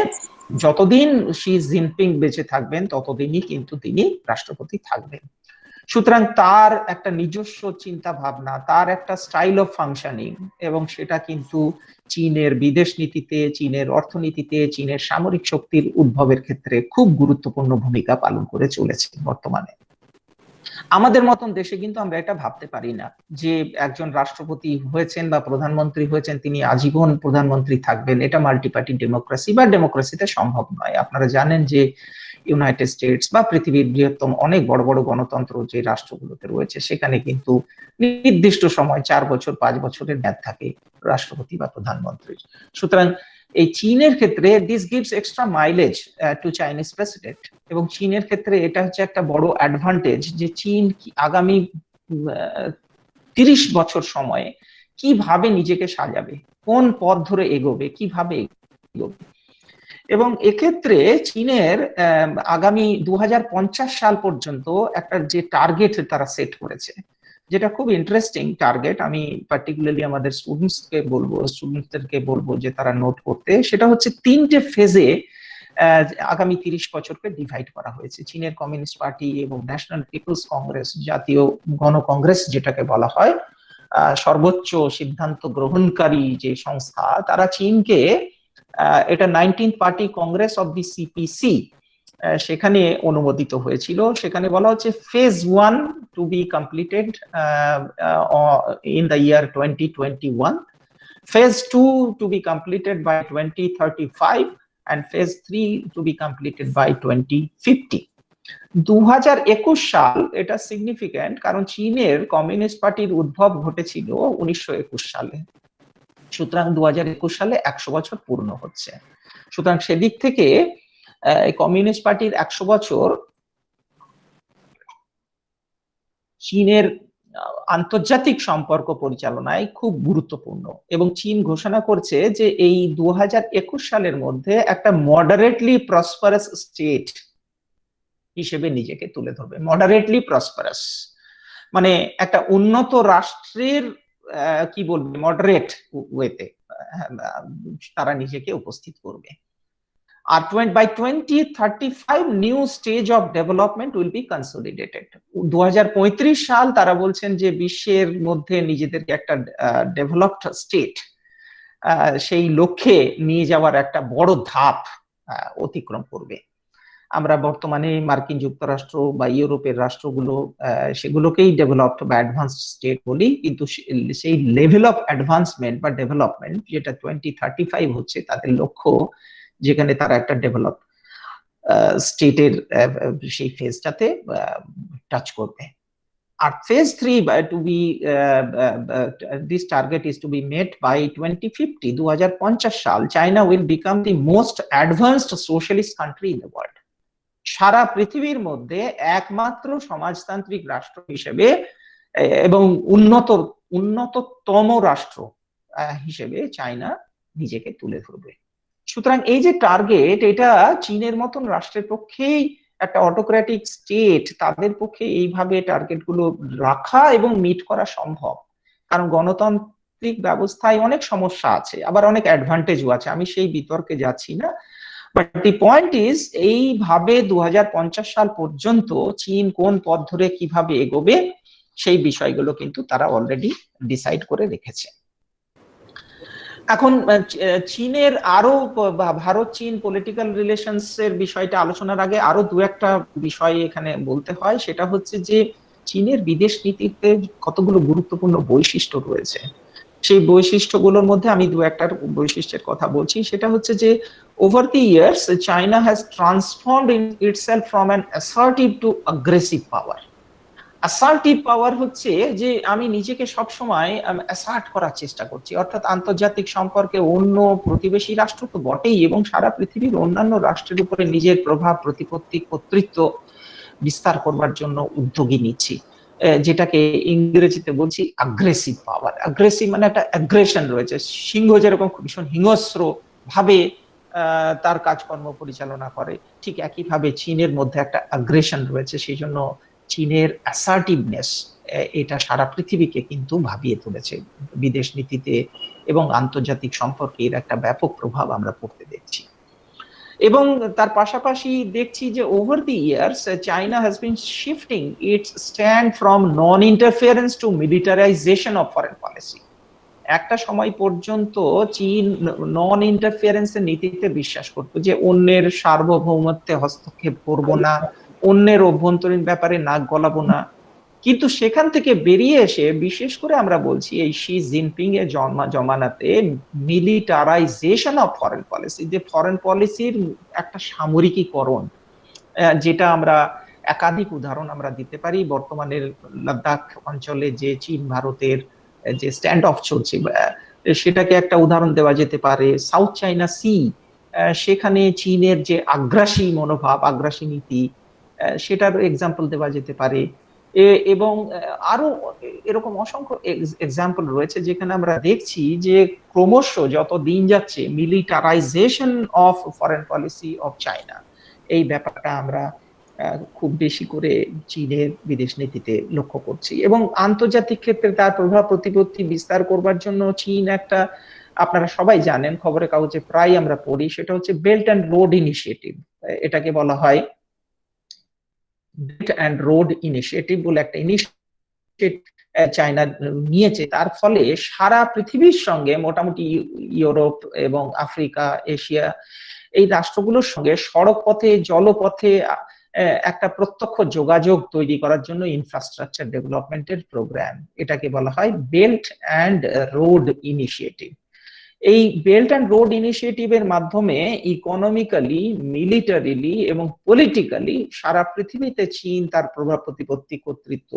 যতদিন শি জিনপিং বেঁচে থাকবেন ততদিনই কিন্তু তিনি রাষ্ট্রপতি থাকবেন। সুতরাং তার একটা নিজস্ব চিন্তা ভাবনা, তার একটা স্টাইল অফ ফাংশনিং, এবং সেটা কিন্তু চীনের বিদেশ নীতিতে, চীনের অর্থনীতিতে, চীনের সামরিক শক্তির উদ্ভবের ক্ষেত্রে খুব গুরুত্বপূর্ণ ভূমিকা পালন করে চলেছে বর্তমানে। আমাদের মতন দেশে কিন্তু আমরা এটা ভাবতে পারি না যে একজন রাষ্ট্রপতি হয়েছেন বা প্রধানমন্ত্রী হয়েছেন তিনি আজীবন প্রধানমন্ত্রী থাকবেন। এটা মাল্টি পার্টি ডেমোক্রেসি বা ডেমোক্রেসিতে সম্ভব নয়। আপনারা জানেন যে ইউনাইটেড স্টেটস বা পৃথিবীর বৃহত্তম অনেক বড় বড় গণতন্ত্র যে রাষ্ট্রগুলোতে রয়েছে সেখানে কিন্তু নির্দিষ্ট সময় 4 বছর 5 বছরের মেয়াদ থাকে রাষ্ট্রপতি বা প্রধানমন্ত্রীর। সুতরাং এই চীনের ক্ষেত্রে this gives extra mileage to Chinese president, এবং চীনের ক্ষেত্রে এটা হচ্ছে একটা বড় অ্যাডভান্টেজ যে চীন আগামী 30 বছর সময়ে কিভাবে নিজেকে সাজাবে, কোন পথ ধরে এগোবে, কিভাবে এগোবে। এবং এক্ষেত্রে চীনের আগামী 2050 সাল পর্যন্ত একটা যে টার্গেট তারা সেট করেছে, যেটা খুব ইন্টারেস্টিং টার্গেট, আমি পার্টিকুলারলি আমাদের স্টুডেন্টসদেরকে বলবো যে তারা নোট করতে। সেটা হচ্ছে 3টে ফেজে আগামী 30 বছরকে ডিভাইড করা হয়েছে। চীনের কমিউনিস্ট পার্টি এবং ন্যাশনাল পিপলস কংগ্রেস, জাতীয় গণকংগ্রেস যেটাকে বলা হয়, সর্বোচ্চ সিদ্ধান্ত গ্রহণকারী যে সংস্থা, তারা চীনকে এটা 19th party congress of the CPC সেখানে অনুমোদিত হয়েছিল। সেখানে বলা হচ্ছে phase 1 to be completed in the year 2021, phase 2 to be completed by 2035 and phase 3 to be completed by 2050. 2021 সাল এটা সিগনিফিক্যান্ট, কারণ চীনের কমিউনিস্ট পার্টির উদ্ভব ঘটেছিল 1921 সালে। সুতরাং 2021 সালে 100 বছর পূর্ণ হচ্ছে। সুতরাং সেদিক থেকে কমিউনিস্ট পার্টির 100 বছর চীনের আন্তর্জাতিক সম্পর্ক পরিচালনায় খুব গুরুত্বপূর্ণ, এবং চীন ঘোষণা করছে যে এই 2021 সালের মধ্যে একটা মডারেটলি প্রসপারাস স্টেট হিসেবে নিজেকে তুলে ধরবে। মডারেটলি প্রসপারাস মানে একটা উন্নত রাষ্ট্রের কি বলবে, মডারেট ওয়েতে তারা নিজেকে উপস্থিত করবে। আর by 2035 new stage of development will be consolidated. 2035 সাল তারা বলছেন যে বিশ্বের মধ্যে নিজেদেরকে একটা ডেভেলপড স্টেট সেই লক্ষ্যে নিয়ে যাওয়ার একটা বড় ধাপ অতিক্রম করবে। আমরা বর্তমানে মার্কিন যুক্তরাষ্ট্র বা ইউরোপের রাষ্ট্রগুলো সেগুলোকেই ডেভেলপড বা অ্যাডভান্সড স্টেট বলি, কিন্তু সেই লেভেল অফ অ্যাডভান্সমেন্ট বা ডেভেলপমেন্ট যেটা 2035 হচ্ছে তাদের লক্ষ্য, যেখানে তারা একটা ডেভেলপ স্টেটের সেই ফেজটাতে টাচ করবে। আর phase 3 to be this target is to be met by 2050, 2050 সাল, China will become the most advanced socialist country in the world. সারা পৃথিবীর মধ্যে একমাত্র সমাজতান্ত্রিক রাষ্ট্র হিসেবে এবং উন্নততম রাষ্ট্র হিসেবে চায়না নিজেকে তুলে ধরবে। সুতরাং এই যে টার্গেট, এটা চীনের মতন রাষ্ট্রের পক্ষেই, একটা অটোক্রেটিক স্টেট, তাদের পক্ষে এইভাবে টার্গেট গুলো রাখা এবং মিট করা সম্ভব। কারণ গণতান্ত্রিক ব্যবস্থায় অনেক সমস্যা আছে, আবার অনেক অ্যাডভান্টেজও আছে, আমি সেই বিতর্কে যাচ্ছি না। বাট দি পয়েন্ট ইজ, এইভাবে 2050 সাল পর্যন্ত চীন কোন পথ ধরে কিভাবে এগোবে সেই বিষয়গুলো কিন্তু তারা অলরেডি ডিসাইড করে রেখেছে। এখন চীনের আরো, ভারত চীন পলিটিক্যাল রিলেশনস এর বিষয়টা আলোচনার আগে আরো দু একটা বিষয় এখানে বলতে হয়। সেটা হচ্ছে যে চীনের বিদেশ নীতিতে কতগুলো গুরুত্বপূর্ণ বৈশিষ্ট্য রয়েছে। সেই বৈশিষ্ট্যগুলোর মধ্যে আমি দু একটার বৈশিষ্ট্যের কথা বলছি। সেটা হচ্ছে যে over the years China has transformed itself from an assertive to aggressive power. Assertive power হচ্ছে যে আমি নিজেকে সবসময় অ্যাসার্ট করার চেষ্টা করছি, অর্থাৎ আন্তর্জাতিক সম্পর্কে অন্য প্রতিবেশী রাষ্ট্র তো বটেই, এবং সারা পৃথিবীর অন্যান্য রাষ্ট্রের উপরে নিজের প্রভাব, প্রতিপত্তি, কর্তৃত্ব বিস্তার করবার জন্য উদ্যোগী নিচ্ছি, যেটাকে ইংরেজিতে বলছি অ্যাগ্রেসিভ পাওয়ার। অ্যাগ্রেসিভ মানে একটা অ্যাগ্রেশন রয়েছে। সিংহ যেরকম ভীষণ হিংস্র ভাবে তার কাজকর্ম পরিচালনা করে, ঠিক একইভাবে চীনের মধ্যে একটা অ্যাগ্রেশন রয়েছে। সেই জন্য চীনের অ্যাসার্টিভনেস এটা সারা পৃথিবীকে কিন্তু ভাবিয়ে তুলেছে বিদেশ নীতিতে, এবং আন্তর্জাতিক সম্পর্কে এর একটা ব্যাপক প্রভাব আমরা পড়তে দেখছি। এবং তার পাশাপাশি দেখছি যে over the years China has been shifting its stand from non interference to militarisation of foreign policy. একটা সময় পর্যন্ত চীন নন ইন্টারফিয়ারেন্সের নীতিতে বিশ্বাস করতো, যে অন্যের সার্বভৌমত্বে হস্তক্ষেপ করব না, অন্যের অভ্যন্তরীণ ব্যাপারে নাক গলাবো না। কিন্তু সেখান থেকে বেরিয়ে এসে, বিশেষ করে আমরা বলছি এই শি জিনপিং এর জমানাতে, মিলিটারাইজেশন অফ ফরেন পলিসি, যে ফরেন পলিসির একটা সামরিকীকরণ, যেটা আমরা একাধিক উদাহরণ আমরা দিতে পারি। বর্তমানের লাদাখ অঞ্চলে যে চীন ভারতের যে স্ট্যান্ড অফ চলছে, সেটাকে একটা উদাহরণ দেওয়া যেতে পারে। সাউথ চাইনা সি, সেখানে চীনের যে আগ্রাসী মনোভাব, আগ্রাসী নীতি, সেটার এক্সাম্পল দেওয়া যেতে পারে। এবং আরো এরকম অসংখ্য এক্সাম্পল রয়েছে যেখানে আমরা দেখছি যে ক্রমশ যত দিন যাচ্ছে militarisation of foreign policy of China, এই ব্যাপারটা আমরা খুব বেশি করে চীনের বিদেশ নীতিতে লক্ষ্য করছি। এবং আন্তর্জাতিক ক্ষেত্রে তার প্রভাব প্রতিপত্তি বিস্তার করবার জন্য চীন একটা, আপনারা সবাই জানেন, খবরের কাগজে প্রায় আমরা পড়ি, সেটা হচ্ছে বেল্ট অ্যান্ড রোড ইনিশিয়েটিভ। এটাকে বলা হয় বেল্ট অ্যান্ড রোড ইনিশিয়েটিভ বলে একটা ইনিশিয়েটিভ চায়না নিয়েছে। তার ফলে সারা পৃথিবীর সঙ্গে, মোটামুটি ইউরোপ এবং আফ্রিকা, এশিয়া, এই রাষ্ট্রগুলোর সঙ্গে সড়ক পথে, জলপথে একটা প্রত্যক্ষ যোগাযোগ তৈরি করার জন্য ইনফ্রাস্ট্রাকচার ডেভেলপমেন্টের প্রোগ্রাম, এটাকে বলা হয় বেল্ট অ্যান্ড রোড ইনিশিয়েটিভ। এই বেল্ট অ্যান্ড রোড ইনিশিয়েটিভের মাধ্যমে ইকোনমিক্যালি, মিলিটারিলি এবং পলিটিক্যালি সারা পৃথিবীতে চীন তার প্রভাব প্রতিপত্তি, কর্তৃত্ব,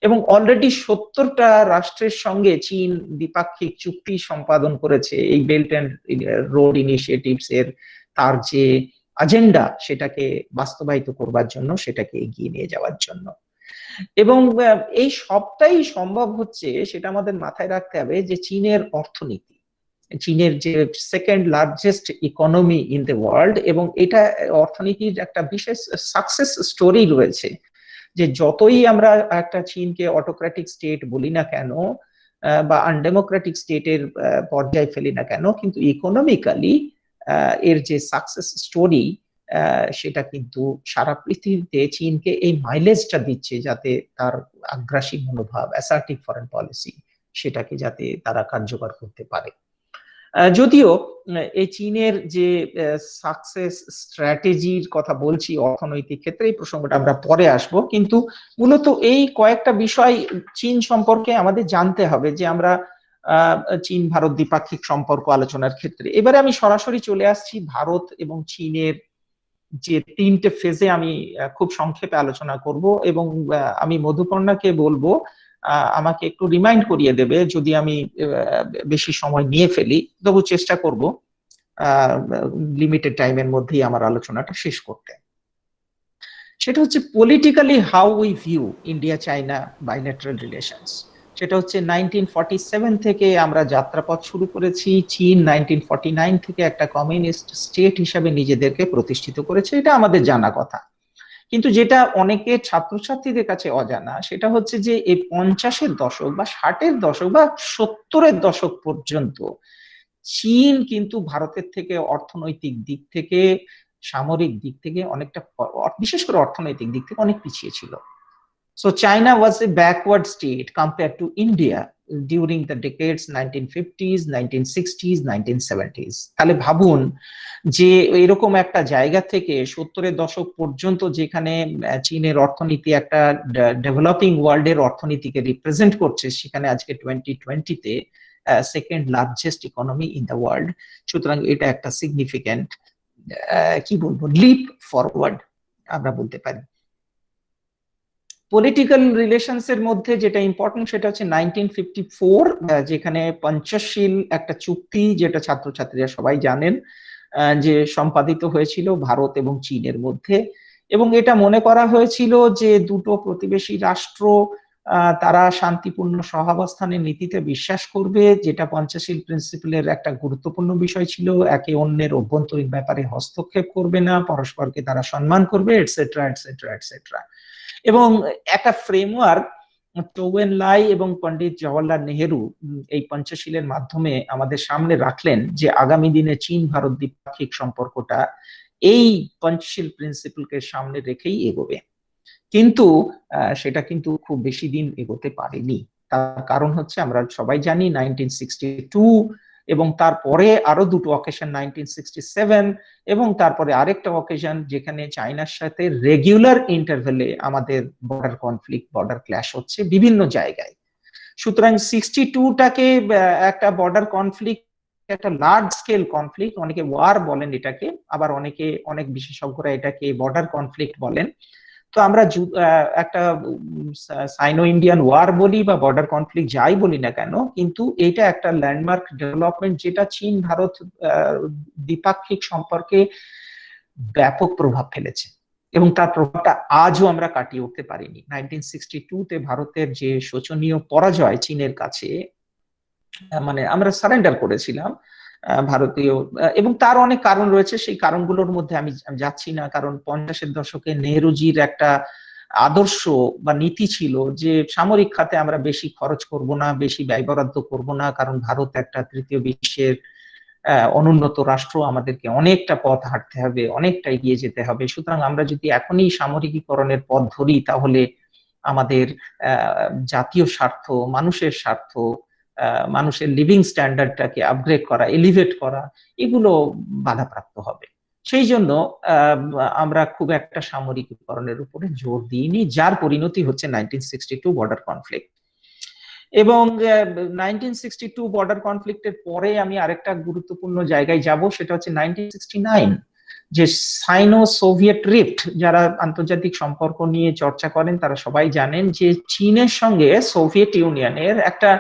এবং অলরেডি 70টা রাষ্ট্রের সঙ্গে চীন দ্বিপাক্ষিক চুক্তি সম্পাদন করেছে এই বেল্ট অ্যান্ড রোড ইনিশিয়েটিভস এর তার যে এজেন্ডা, সেটাকে বাস্তবায়িত করবার জন্য, সেটাকে এগিয়ে নিয়ে যাওয়ার জন্য। এবং এই সবটাই সম্ভব হচ্ছে, সেটা আমাদের মাথায় রাখতে হবে, যে চীনের অর্থনীতি, চীনের যে second largest economy in the world, এবং এটা অর্থনীতির একটা বিশেষ সাকসেস স্টোরি রয়েছে। যে যতই আমরা একটা চীনকে অটোক্রেটিক স্টেট বলি না কেন বা আনডেমোক্রেটিক স্টেটের পর্যায়ে ফেলি না কেন, কিন্তু ইকোনমিক্যালি এর যে সাকসেস স্টোরি, সেটা কিন্তু সারা পৃথিবীতে চীনকে এই মাইলেজটা দিচ্ছে, যাতে তার আগ্রাসী মনোভাব, অ্যাসার্টিভ ফরেন পলিসি, সেটাকে যাতে তারা কার্যকর করতে পারে। যদিও এই চীনের যে সাকসেস স্ট্র্যাটেজির কথা বলছি অর্থনৈতিক ক্ষেত্রে, এই প্রসঙ্গটা আমরা পরে আসব, কিন্তু মূলত এই কয়েকটা বিষয় চীন সম্পর্কে আমাদের জানতে হবে যে আমরা চীন ভারত দ্বিপাক্ষিক সম্পর্ক আলোচনার ক্ষেত্রে। এবারে আমি সরাসরি চলে আসছি ভারত এবং চীনের যে তিনটে ফেজে আমি খুব সংক্ষেপে আলোচনা করব, এবং আমি মধুপর্ণাকে বলবো আমাকে একটু রিমাইন্ড করিয়ে দেবে যদি আমি বেশি সময় নিয়ে ফেলি, তবু চেষ্টা করব লিমিটেড টাইমের মধ্যেই আমার আলোচনাটা শেষ করতে। সেটা হচ্ছে politically how we view India China bilateral relations. সেটা হচ্ছে 1947 থেকে আমরা যাত্রাপথ শুরু করেছি। চীন 1949 থেকে একটা কমিউনিস্ট স্টেট হিসাবে নিজেদেরকে প্রতিষ্ঠিত করেছে, এটা আমাদের জানা কথা। কিন্তু যেটা অনেকে ছাত্রছাত্রীদের কাছে অজানা সেটা হচ্ছে যে এই 50-এর দশক বা 60-এর দশক বা 70-এর দশক পর্যন্ত চীন কিন্তু ভারতের থেকে অর্থনৈতিক দিক থেকে, সামরিক দিক থেকে অনেকটা, বিশেষ করে অর্থনৈতিক দিক থেকে অনেক পিছিয়ে ছিল। So China was a backward state compared to India during the decades 1950s, 1960s, 1970s. তাহলে ভাবুন যে এরকম একটা জায়গা থেকে 70-এর দশক পর্যন্ত যেখানে চীনের অর্থনীতি একটা ডেভেলপিং ওয়ার্ল্ডের অর্থনীতিকে রিপ্রেজেন্ট করছে, সেখানে আজকে 2020-তে second largest economy in the world. সুতরাং এটা একটা সিগনিফিক্যান্ট কি বলবো লিপ ফরওয়ার্ড আমরা বলতে পারি। পলিটিক্যাল রিলেশনস এর মধ্যে যেটা ইম্পর্টেন্ট সেটা হচ্ছে 1954, যেখানে পঞ্চশীল একটা চুক্তি, যেটা ছাত্রছাত্রীরা সবাই জানেন, যে সম্পাদিত হয়েছিল ভারত এবং চীনের মধ্যে। এবং এটা মনে করা হয়েছিল যে দুটো প্রতিবেশী রাষ্ট্র তারা শান্তিপূর্ণ সহাবস্থানের নীতিতে বিশ্বাস করবে, যেটা পঞ্চশীল প্রিন্সিপালের একটা গুরুত্বপূর্ণ বিষয় ছিল। একে অন্যের অভ্যন্তরীণ ব্যাপারে হস্তক্ষেপ করবে না, পরস্পরকে তারা সম্মান করবে, এটসেট্রা এটসেট্রা এটসেট্রা। এবং একটা ফ্রেমওয়ার্ক চৌ এন লাই এবং পন্ডিত জওহরলাল নেহেরু এই পঞ্চশীলের মাধ্যমে আমাদের সামনে রাখলেন যে আগামী দিনে চীন ভারত দ্বিপাক্ষিক সম্পর্কটা এই পঞ্চশীল প্রিন্সিপালকে সামনে রেখেই এগোবে। কিন্তু সেটা কিন্তু খুব বেশি দিন এগোতে পারেনি। তার কারণ হচ্ছে আমরা সবাই জানি 1962 এবং তারপরে আরো দুটো অকেশন 1967 এবং তারপরে আরেকটা অকেশন যেখানে চায়নার সাথে রেগুলার ইন্টারভেলে আমাদের বর্ডার কনফ্লিক্ট, বর্ডার ক্ল্যাশ হচ্ছে বিভিন্ন জায়গায়। সুতরাং 62টাকে একটা বর্ডার কনফ্লিক্ট, একটা লার্জ স্কেল কনফ্লিক্ট, অনেকে ওয়ার বলেন এটাকে, আবার অনেক বিশেষজ্ঞরা এটাকে বর্ডার কনফ্লিক্ট বলেন। তো আমরা একটা সাইনো ইন্ডিয়ান ওয়ার বলি বা বর্ডার কনফ্লিক্ট যাই বলি না কেন, কিন্তু এটা একটা ল্যান্ডমার্ক ডেভেলপমেন্ট যেটা চীন ভারত দ্বিপাক্ষিক সম্পর্কে ব্যাপক প্রভাব ফেলেছে এবং তার প্রভাবটা আজও আমরা কাটিয়ে উঠতে পারিনি। 1962-তে ভারতের যে শোচনীয় পরাজয় চীনের কাছে, মানে আমরা সারেন্ডার করেছিলাম ভারতীয়, এবং তার অনেক কারণ রয়েছে, সেই কারণগুলোর মধ্যে আমি যাচ্ছি না, কারণ 50-এর দশকে নেহরুজির একটা আদর্শ বা নীতি ছিল যে সামরিক খাতে আমরা বেশি খরচ করব না, বেশি ব্যয় বরাদ্দ করব না, কারণ ভারত একটা তৃতীয় বিশ্বের অনুন্নত রাষ্ট্র, আমাদেরকে অনেকটা পথ হাঁটতে হবে, অনেকটা এগিয়ে যেতে হবে। সুতরাং আমরা যদি এখনই সামরিকীকরণের পথ ধরি তাহলে আমাদের জাতীয় স্বার্থ, মানুষের স্বার্থ, মানুষের লিভিং স্ট্যান্ডার্ডটাকে আপগ্রেড করা, এলিভেট করা, এগুলো বাধাপ্রাপ্ত হবে। সেই জন্য আমরা খুব একটা সামরিকীকরণের উপরে জোর দিইনি, যার পরিণতি হচ্ছে 1962 বর্ডার কনফ্লিক্ট। এবং 1962 বর্ডার কনফ্লিক্টের পরে আমি আরেকটা গুরুত্বপূর্ণ জায়গায় যাব, সেটা হচ্ছে 1969, যে সাইনো সোভিয়েত রিফট। যারা আন্তর্জাতিক সম্পর্ক নিয়ে চর্চা করেন তারা সবাই জানেন যে চীনের সঙ্গে সোভিয়েত ইউনিয়নের একটা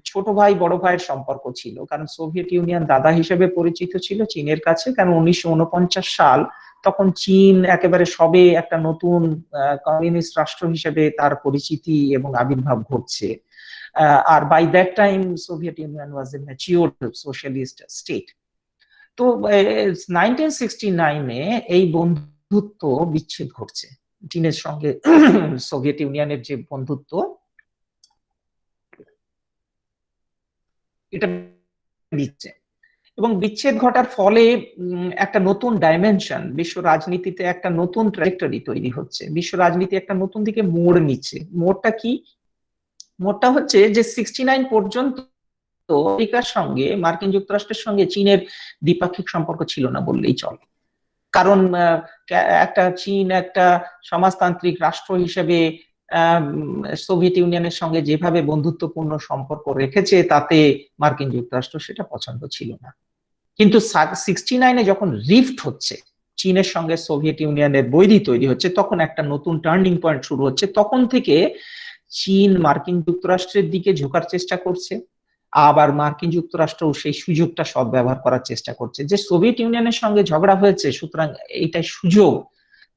ছোট ভাই বড় ভাইয়ের সম্পর্ক ছিল, কারণ সোভিয়েত ইউনিয়ন দাদা হিসেবে পরিচিত ছিল চীনের কাছে, কারণ 1949 সাল, তখন চীন একেবারে সবে একটা নতুন কমিউনিস্ট রাষ্ট্র হিসেবে তার পরিচিতি এবং আবির্ভাব ঘটছে। আর by that time Soviet Union was a matured socialist state. তো 1969-এ এই বন্ধুত্ব বিচ্ছেদ ঘটছে চীনের সঙ্গে সোভিয়েত ইউনিয়নের যে বন্ধুত্ব, এটা দিচ্ছে এবং বিচ্ছেদ ঘটার ফলে একটা নতুন ডাইমেনশন বিশ্ব রাজনীতিতে, একটা নতুন ট্র্যাজেক্টরি তৈরি হচ্ছে, বিশ্ব রাজনীতি একটা নতুন দিকে মোড় নিচ্ছে। মোড়টা কি? মোড়টা হচ্ছে যে 69 পর্যন্ত তো আমেরিকার সঙ্গে মার্কিন যুক্তরাষ্ট্রের সঙ্গে চীনের দ্বিপাক্ষিক সম্পর্ক ছিল না বললেই চলে। কারণ একটা চীন একটা সমাজতান্ত্রিক রাষ্ট্র হিসেবে সোভিয়েত ইউনিয়নের সঙ্গে যেভাবে বন্ধুত্বপূর্ণ সম্পর্ক রেখেছে তাতে মার্কিন যুক্তরাষ্ট্র সেটা পছন্দ ছিল না। কিন্তু 69-এ যখন রিফট হচ্ছে, চীনের সঙ্গে সোভিয়েত ইউনিয়নের বৈরি তৈরি হচ্ছে, তখন একটা নতুন টার্নিং পয়েন্ট শুরু হচ্ছে। তখন থেকে চীন মার্কিন যুক্তরাষ্ট্রের দিকে ঝোঁকার চেষ্টা করছে, আবার মার্কিন যুক্তরাষ্ট্র সেই সুযোগটা সদ্ব্যবহার করার চেষ্টা করছে। যে সোভিয়েত ইউনিয়নের সঙ্গে ঝগড়া হয়েছে, সুতরাং এইটাই সুযোগ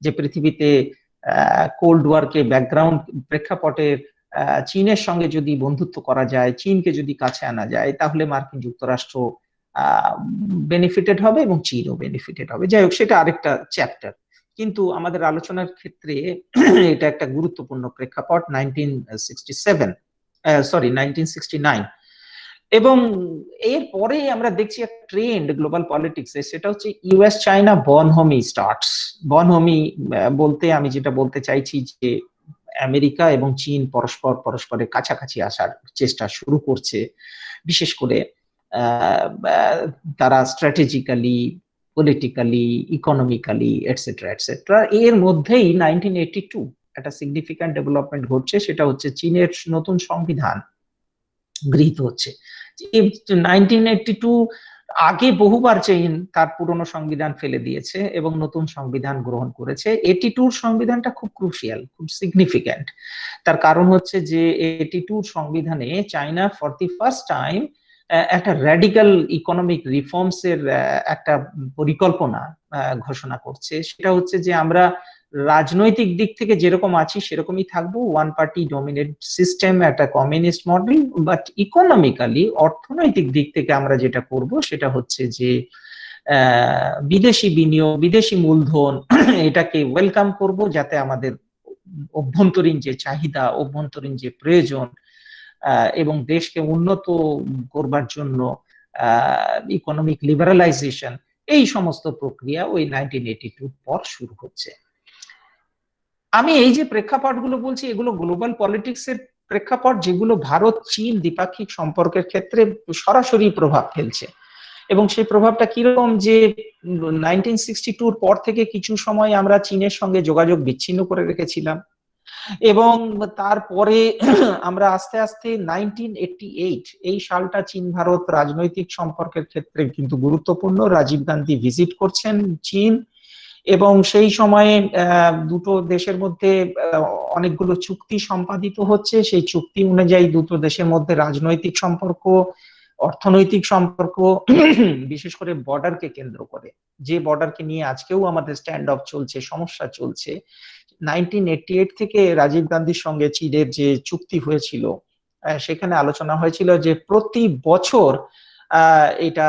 যে পৃথিবীতে কোল্ড ওয়ারকে ব্যাকগ্রাউন্ড প্রেক্ষাপটে চীনের সঙ্গে যদি বন্ধুত্ব করা যায়, চীনকে যদি কাছে আনা যায়, তাহলে মার্কিন যুক্তরাষ্ট্র বেনিফিটেড হবে এবং চীনও বেনিফিটেড হবে। যাই হোক, সেটা আরেকটা চ্যাপ্টার। কিন্তু আমাদের আলোচনার ক্ষেত্রে এটা একটা গুরুত্বপূর্ণ প্রেক্ষাপট 1969। এবং এরপরে আমরা দেখছি একটা ট্রেন্ড গ্লোবাল পলিটিক্সে, সেটা হচ্ছে ইউএস চায়না বনহমি স্টার্টস। বনহমি বলতে আমি যেটা বলতে চাইছি যে আমেরিকা এবং চীন পরস্পরের কাছাকাছি আসার চেষ্টা শুরু করছে, বিশেষ করে তারা strategically, politically, economically etcetera etcetera. এর মধ্যেই 1982 একটা সিগনিফিক্যান্ট ডেভেলপমেন্ট ঘটছে, সেটা হচ্ছে চীনের নতুন সংবিধান গৃহীত হচ্ছে। 1982 আগে বহুবার চীন তার পুরনো সংবিধান ফেলে দিয়েছে এবং নতুন সংবিধান গ্রহণ করেছে। 82 সংবিধানটা খুব ক্রুশিয়াল, খুব সিগনিফিক্যান্ট। তার কারণ হচ্ছে যে 82 সংবিধানে China for the first time একটা র্যাডিক্যাল ইকোনমিক রিফর্মস এর একটা পরিকল্পনা ঘোষণা করছে। সেটা হচ্ছে যে আমরা রাজনৈতিক দিক থেকে যেরকম আছি সেরকমই থাকবো, ওয়ান পার্টি ডমিনেট সিস্টেম, একটা কমিউনিস্ট মডেল, বাট ইকোনমিক্যালি অর্থনৈতিক দিক থেকে আমরা যেটা করব সেটা হচ্ছে যে বিদেশি বিনিয়োগ, বিদেশি মূলধন এটাকে ওয়েলকাম করব, যাতে আমাদের অভ্যন্তরীণ যে চাহিদা, অভ্যন্তরীণ যে প্রয়োজন এবং দেশকে উন্নত করবার জন্য ইকোনমিক লিবারালাইজেশন, এই সমস্ত প্রক্রিয়া ওই 1982 পর শুরু হচ্ছে। আমি এই যে প্রেক্ষাপটগুলো বলছি, এগুলো গ্লোবাল পলিটিক্স এর প্রেক্ষাপট, যেগুলো ভারত চীন দ্বিপাক্ষিক সম্পর্কের ক্ষেত্রে সরাসরি প্রভাব ফেলছে। এবং সেই প্রভাবটা কিরকম, যে 1962 পর থেকে কিছু সময় আমরা চীনের সঙ্গে যোগাযোগ বিচ্ছিন্ন করে রেখেছিলাম, এবং তারপরে আমরা আস্তে আস্তে 1988 এই সালটা চীন ভারত রাজনৈতিক সম্পর্কের ক্ষেত্রে কিন্তু গুরুত্বপূর্ণ। রাজীব গান্ধী ভিজিট করছেন চীন, এবং সেই সময়ে দুটো দেশের মধ্যে অনেকগুলো চুক্তি সম্পাদিত হচ্ছে। সেই চুক্তি অনুযায়ী দুটো দেশের মধ্যে রাজনৈতিক সম্পর্ক, অর্থনৈতিক সম্পর্ক, বিশেষ করে বর্ডারকে কেন্দ্র করে, যে বর্ডারকে নিয়ে আজকেও আমাদের স্ট্যান্ড অফ চলছে, সমস্যা চলছে। 1988 থেকে রাজীব গান্ধীর সঙ্গে চীনের যে চুক্তি হয়েছিল, সেখানে আলোচনা হয়েছিল যে প্রতি বছর এটা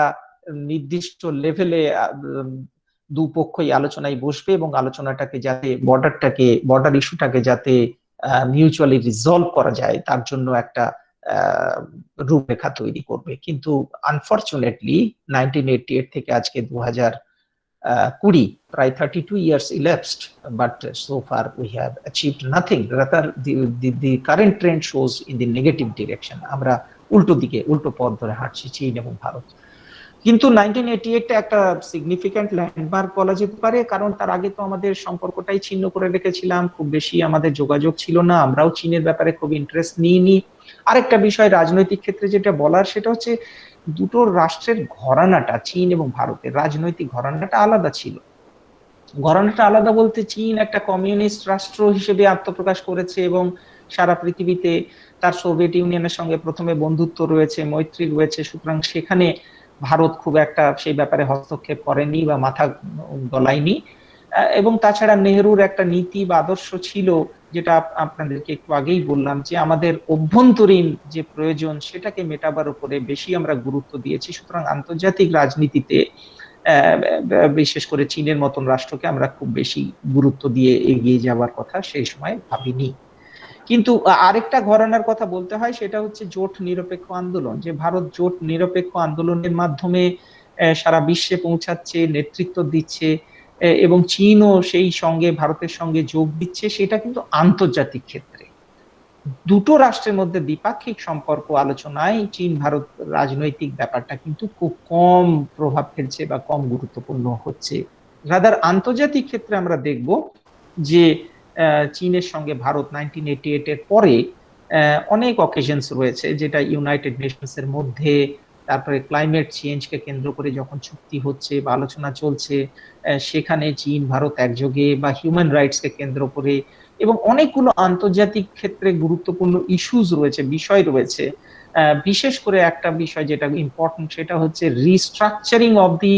নির্দিষ্ট লেভেলে দুপক্ষই আলোচনায় বসবে এবং আলোচনাটাকে যাতে বর্ডার ইস্যুটাকে যাতে মিউচুয়ালি রিজলভ করা যায় তার জন্য একটা রূপরেখা তৈরি করবে। কিন্তু আনফরচুনেটলি 1988 থেকে আজকে 2020, প্রায় 32 years elapsed, but so far we have achieved nothing. Rather, the current trend shows in the negative direction. আমরা উল্টো পথ ধরে হাঁটছি চীন এবং ভারত। কিন্তু 1988টা একটা সিগনিফিক্যান্ট ল্যান্ডমার্ক বলা যেতে পারে, কারণ তার আগে তো আমাদের সম্পর্কটাই ছিন্ন করে রেখেছিলাম, খুব বেশি আমাদের যোগাযোগ ছিল না, আমরাও চীনের ব্যাপারে খুব ইন্টারেস্ট নিইনি। আরেকটা বিষয় রাজনৈতিক ক্ষেত্রে যেটা বলার, সেটা হচ্ছে দুটো রাষ্ট্রের ঘরানাটা, চীন এবং ভারতের রাজনৈতিক ঘরানাটা আলাদা ছিল। ঘরানাটা আলাদা বলতে, চীন একটা কমিউনিস্ট রাষ্ট্র হিসেবে আত্মপ্রকাশ করেছে এবং সারা পৃথিবীতে তার সোভিয়েত ইউনিয়নের সঙ্গে প্রথমে বন্ধুত্ব রয়েছে, মৈত্রী রয়েছে, সুতরাং সেখানে ভারত খুব একটা সেই ব্যাপারে হস্তক্ষেপ করেনি বা মাথা গলায়নি। এবং তাছাড়া নেহরুর একটা নীতি বা আদর্শ ছিল, যেটা আপনাদেরকে একটু আগেই বললাম, যে আমাদের অভ্যন্তরীণ যে প্রয়োজন সেটাকে মেটাবার উপরে বেশি আমরা গুরুত্ব দিয়েছি। সুতরাং আন্তর্জাতিক রাজনীতিতে বিশেষ করে চীনের মতন রাষ্ট্রকে আমরা খুব বেশি গুরুত্ব দিয়ে এগিয়ে যাওয়ার কথা সেই সময় ভাবিনি। কিন্তু আরেকটা ঘরানার কথা বলতে হয়, সেটা হচ্ছে জোট নিরপেক্ষ আন্দোলন, যে ভারত জোট নিরপেক্ষ আন্দোলনের মাধ্যমে সারা বিশ্বে পৌঁছাচ্ছে, নেতৃত্ব দিচ্ছে, এবং চীনও সেই সঙ্গে ভারতের সঙ্গে যোগ দিচ্ছে। সেটা কিন্তু আন্তর্জাতিক ক্ষেত্রে, দুটো রাষ্ট্রের মধ্যে দ্বিপাক্ষিক সম্পর্ক আলোচনায় চীন ভারত রাজনৈতিক ব্যাপারটা কিন্তু খুব কম প্রভাব ফেলছে বা কম গুরুত্বপূর্ণ হচ্ছে। রাদার আন্তর্জাতিক ক্ষেত্রে আমরা দেখব যে চীনের সঙ্গে ভারত 1988 এর পরে অনেক অকেশনস রয়েছে, যেটা ইউনাইটেড নেশনস এর মধ্যে, তারপরে ক্লাইমেট চেঞ্জকে কেন্দ্র করে যখন চুক্তি হচ্ছে বা আলোচনা চলছে, সেখানে চীন ভারত একযোগে, বা হিউম্যান রাইটসকে কেন্দ্র করে, এবং অনেকগুলো আন্তর্জাতিক ক্ষেত্রে গুরুত্বপূর্ণ ইস্যুস রয়েছে, বিষয় রয়েছে। বিশেষ করে একটা বিষয় যেটা ইম্পর্টেন্ট, সেটা হচ্ছে restructuring of the